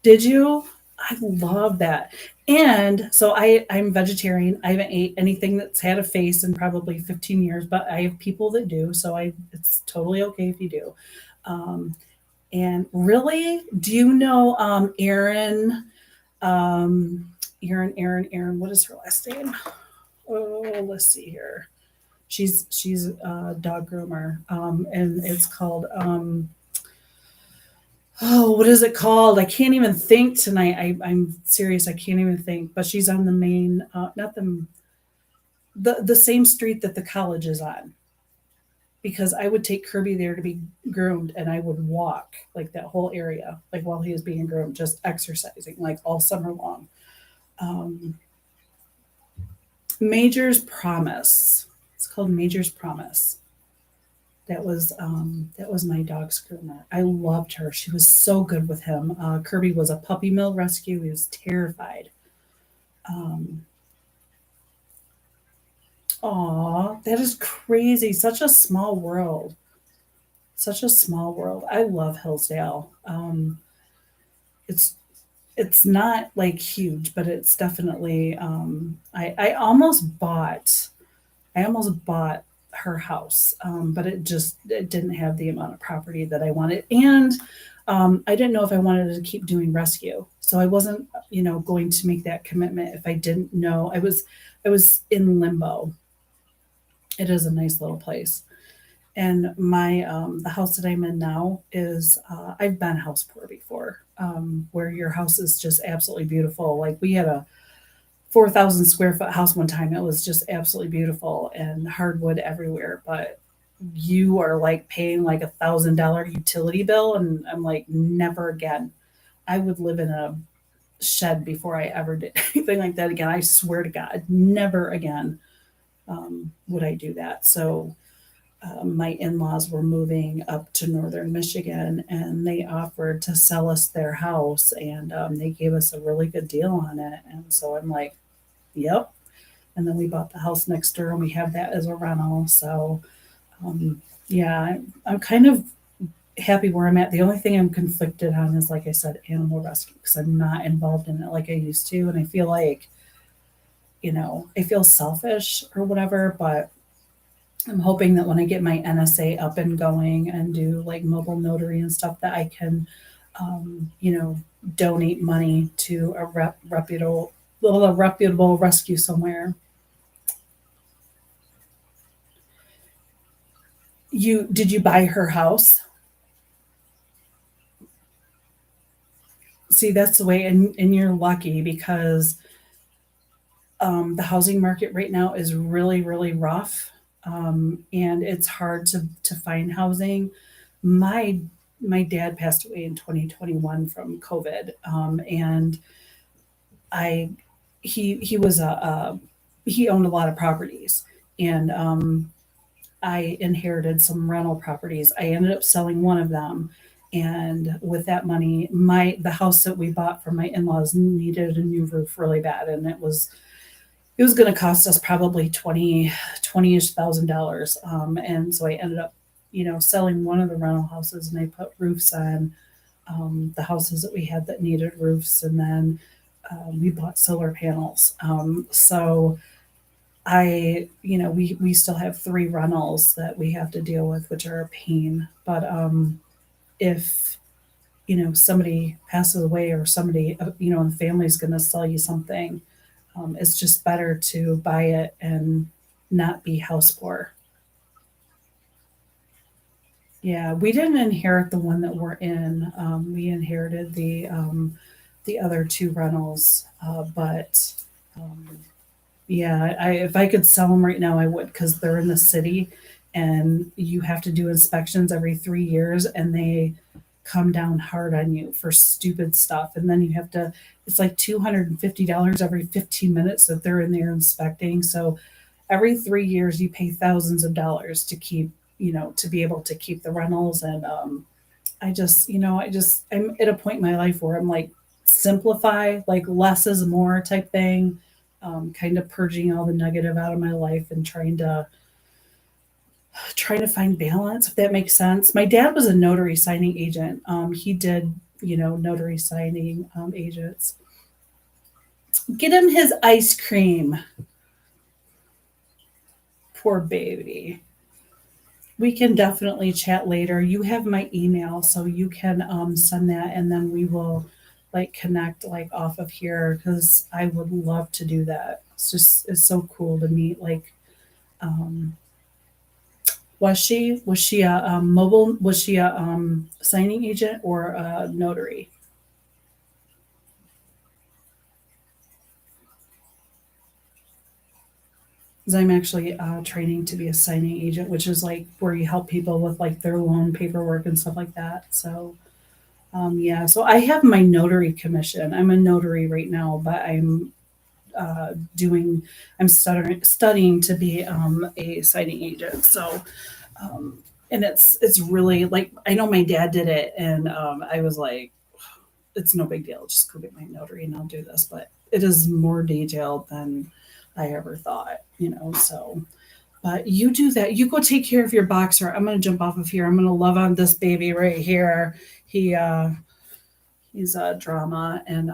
Did you? I love that. And so I'm vegetarian. I haven't ate anything that's had a face in probably 15 years, but I have people that do, so I it's totally okay if you do. Um, and really, do you know Erin? Um, Erin. What is her last name? Oh, let's see here. She's a dog groomer, and it's called oh, what is it called? I can't even think tonight. I'm serious. I can't even think. But she's on the main, not the same street that the college is on. Because I would take Kirby there to be groomed, and I would walk like that whole area, like while he was being groomed, just exercising like all summer long. Um, Major's Promise. It's called Major's Promise. That was my dog's groomer. I loved her. She was so good with him. Kirby was a puppy mill rescue. He was terrified. Um, Aw, that is crazy. Such a small world. Such a small world. I love Hillsdale. It's it's not like huge, but it's definitely. I almost bought her house, but it didn't have the amount of property that I wanted, and I didn't know if I wanted to keep doing rescue. So I wasn't, going to make that commitment if I didn't know. I was in limbo. It is a nice little place. And my the house that I'm in now is I've been house poor before, where your house is just absolutely beautiful. Like we had a 4,000 square foot house one time. It was just absolutely beautiful and hardwood everywhere. But you are like paying like $1,000 utility bill, and I'm like, never again. I would live in a shed before I ever did anything like that again. I swear to God, never again would I do that. So my in-laws were moving up to northern Michigan, and they offered to sell us their house, and they gave us a really good deal on it. And so I'm like, yep. And then we bought the house next door, and we have that as a rental. So yeah, I'm kind of happy where I'm at. The only thing I'm conflicted on is, like I said, animal rescue, because I'm not involved in it like I used to, and I feel like, I feel selfish or whatever, but I'm hoping that when I get my NSA up and going and do like mobile notary and stuff, that I can, you know, donate money to a reputable rescue somewhere. You did you buy her house? See, that's the way, and you're lucky because the housing market right now is really, really rough, and it's hard to find housing. My my dad passed away in 2021 from COVID, and I he was he owned a lot of properties, and I inherited some rental properties. I ended up selling one of them, and with that money, my the house that we bought from my in-laws needed a new roof really bad, and it was going to cost us probably 20-ish thousand dollars. And so I ended up, selling one of the rental houses, and I put roofs on the houses that we had that needed roofs, and then we bought solar panels. So we still have three rentals that we have to deal with, which are a pain. But if somebody passes away, or somebody in the family is going to sell you something, it's just better to buy it and not be house poor. Yeah, we didn't inherit the one that we're in. We inherited the other two rentals, but um, yeah, if I could sell them right now, I would, because they're in the city, and you have to do inspections every 3 years, and they come down hard on you for stupid stuff. And then you have to, it's like $250 every 15 minutes that they're in there inspecting. So every 3 years, you pay thousands of dollars to keep, to be able to keep the rentals. And I'm at a point in my life where I'm like, simplify, like less is more type thing, kind of purging all the negative out of my life and trying to find balance, if that makes sense. My dad was a notary signing agent. He did, notary signing agents. Get him his ice cream. Poor baby. We can definitely chat later. You have my email, so you can send that, and then we will like connect like off of here because I would love to do that. It's so cool to meet. Like, um, was she a mobile? Was she a signing agent or a notary? 'Cause I'm actually training to be a signing agent, which is like where you help people with like their loan paperwork and stuff like that. So yeah, so I have my notary commission. I'm a notary right now, but doing, I'm studying to be a signing agent. So, um, and it's really like, I know my dad did it, and I was like, it's no big deal. Just go get my notary and I'll do this. But it is more detailed than I ever thought, So, but you do that. You go take care of your boxer. I'm gonna jump off of here. I'm gonna love on this baby right here. He he's a drama, and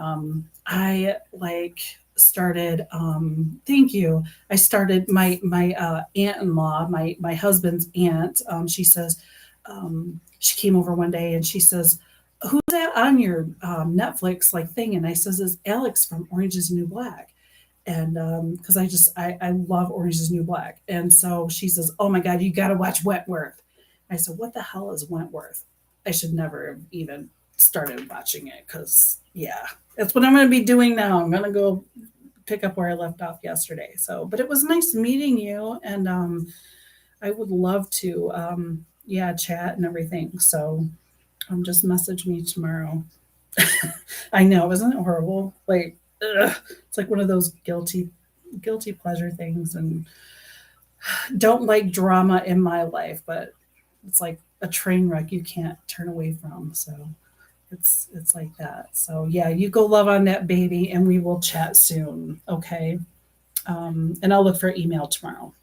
I like started thank you. I started my aunt-in-law, my husband's aunt. She says, she came over one day and she says, who's that on your Netflix like thing? And I says, it's Alex from Orange is the New Black. And because I love Orange is the New Black. And so she says, oh my God, you got to watch Wentworth. I said, what the hell is Wentworth? I should never have even started watching it because, yeah, that's what I'm going to be doing now. I'm going to go pick up where I left off yesterday. So, but it was nice meeting you. And I would love to, yeah, chat and everything. So just message me tomorrow. I know, isn't it horrible? Like, ugh, it's like one of those guilty pleasure things, and don't like drama in my life, but it's like a train wreck you can't turn away from. So it's like that. So yeah, you go love on that baby, and we will chat soon. Okay, and I'll look for email tomorrow.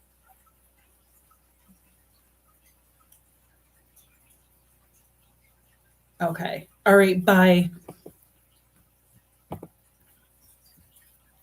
Okay, all right, bye.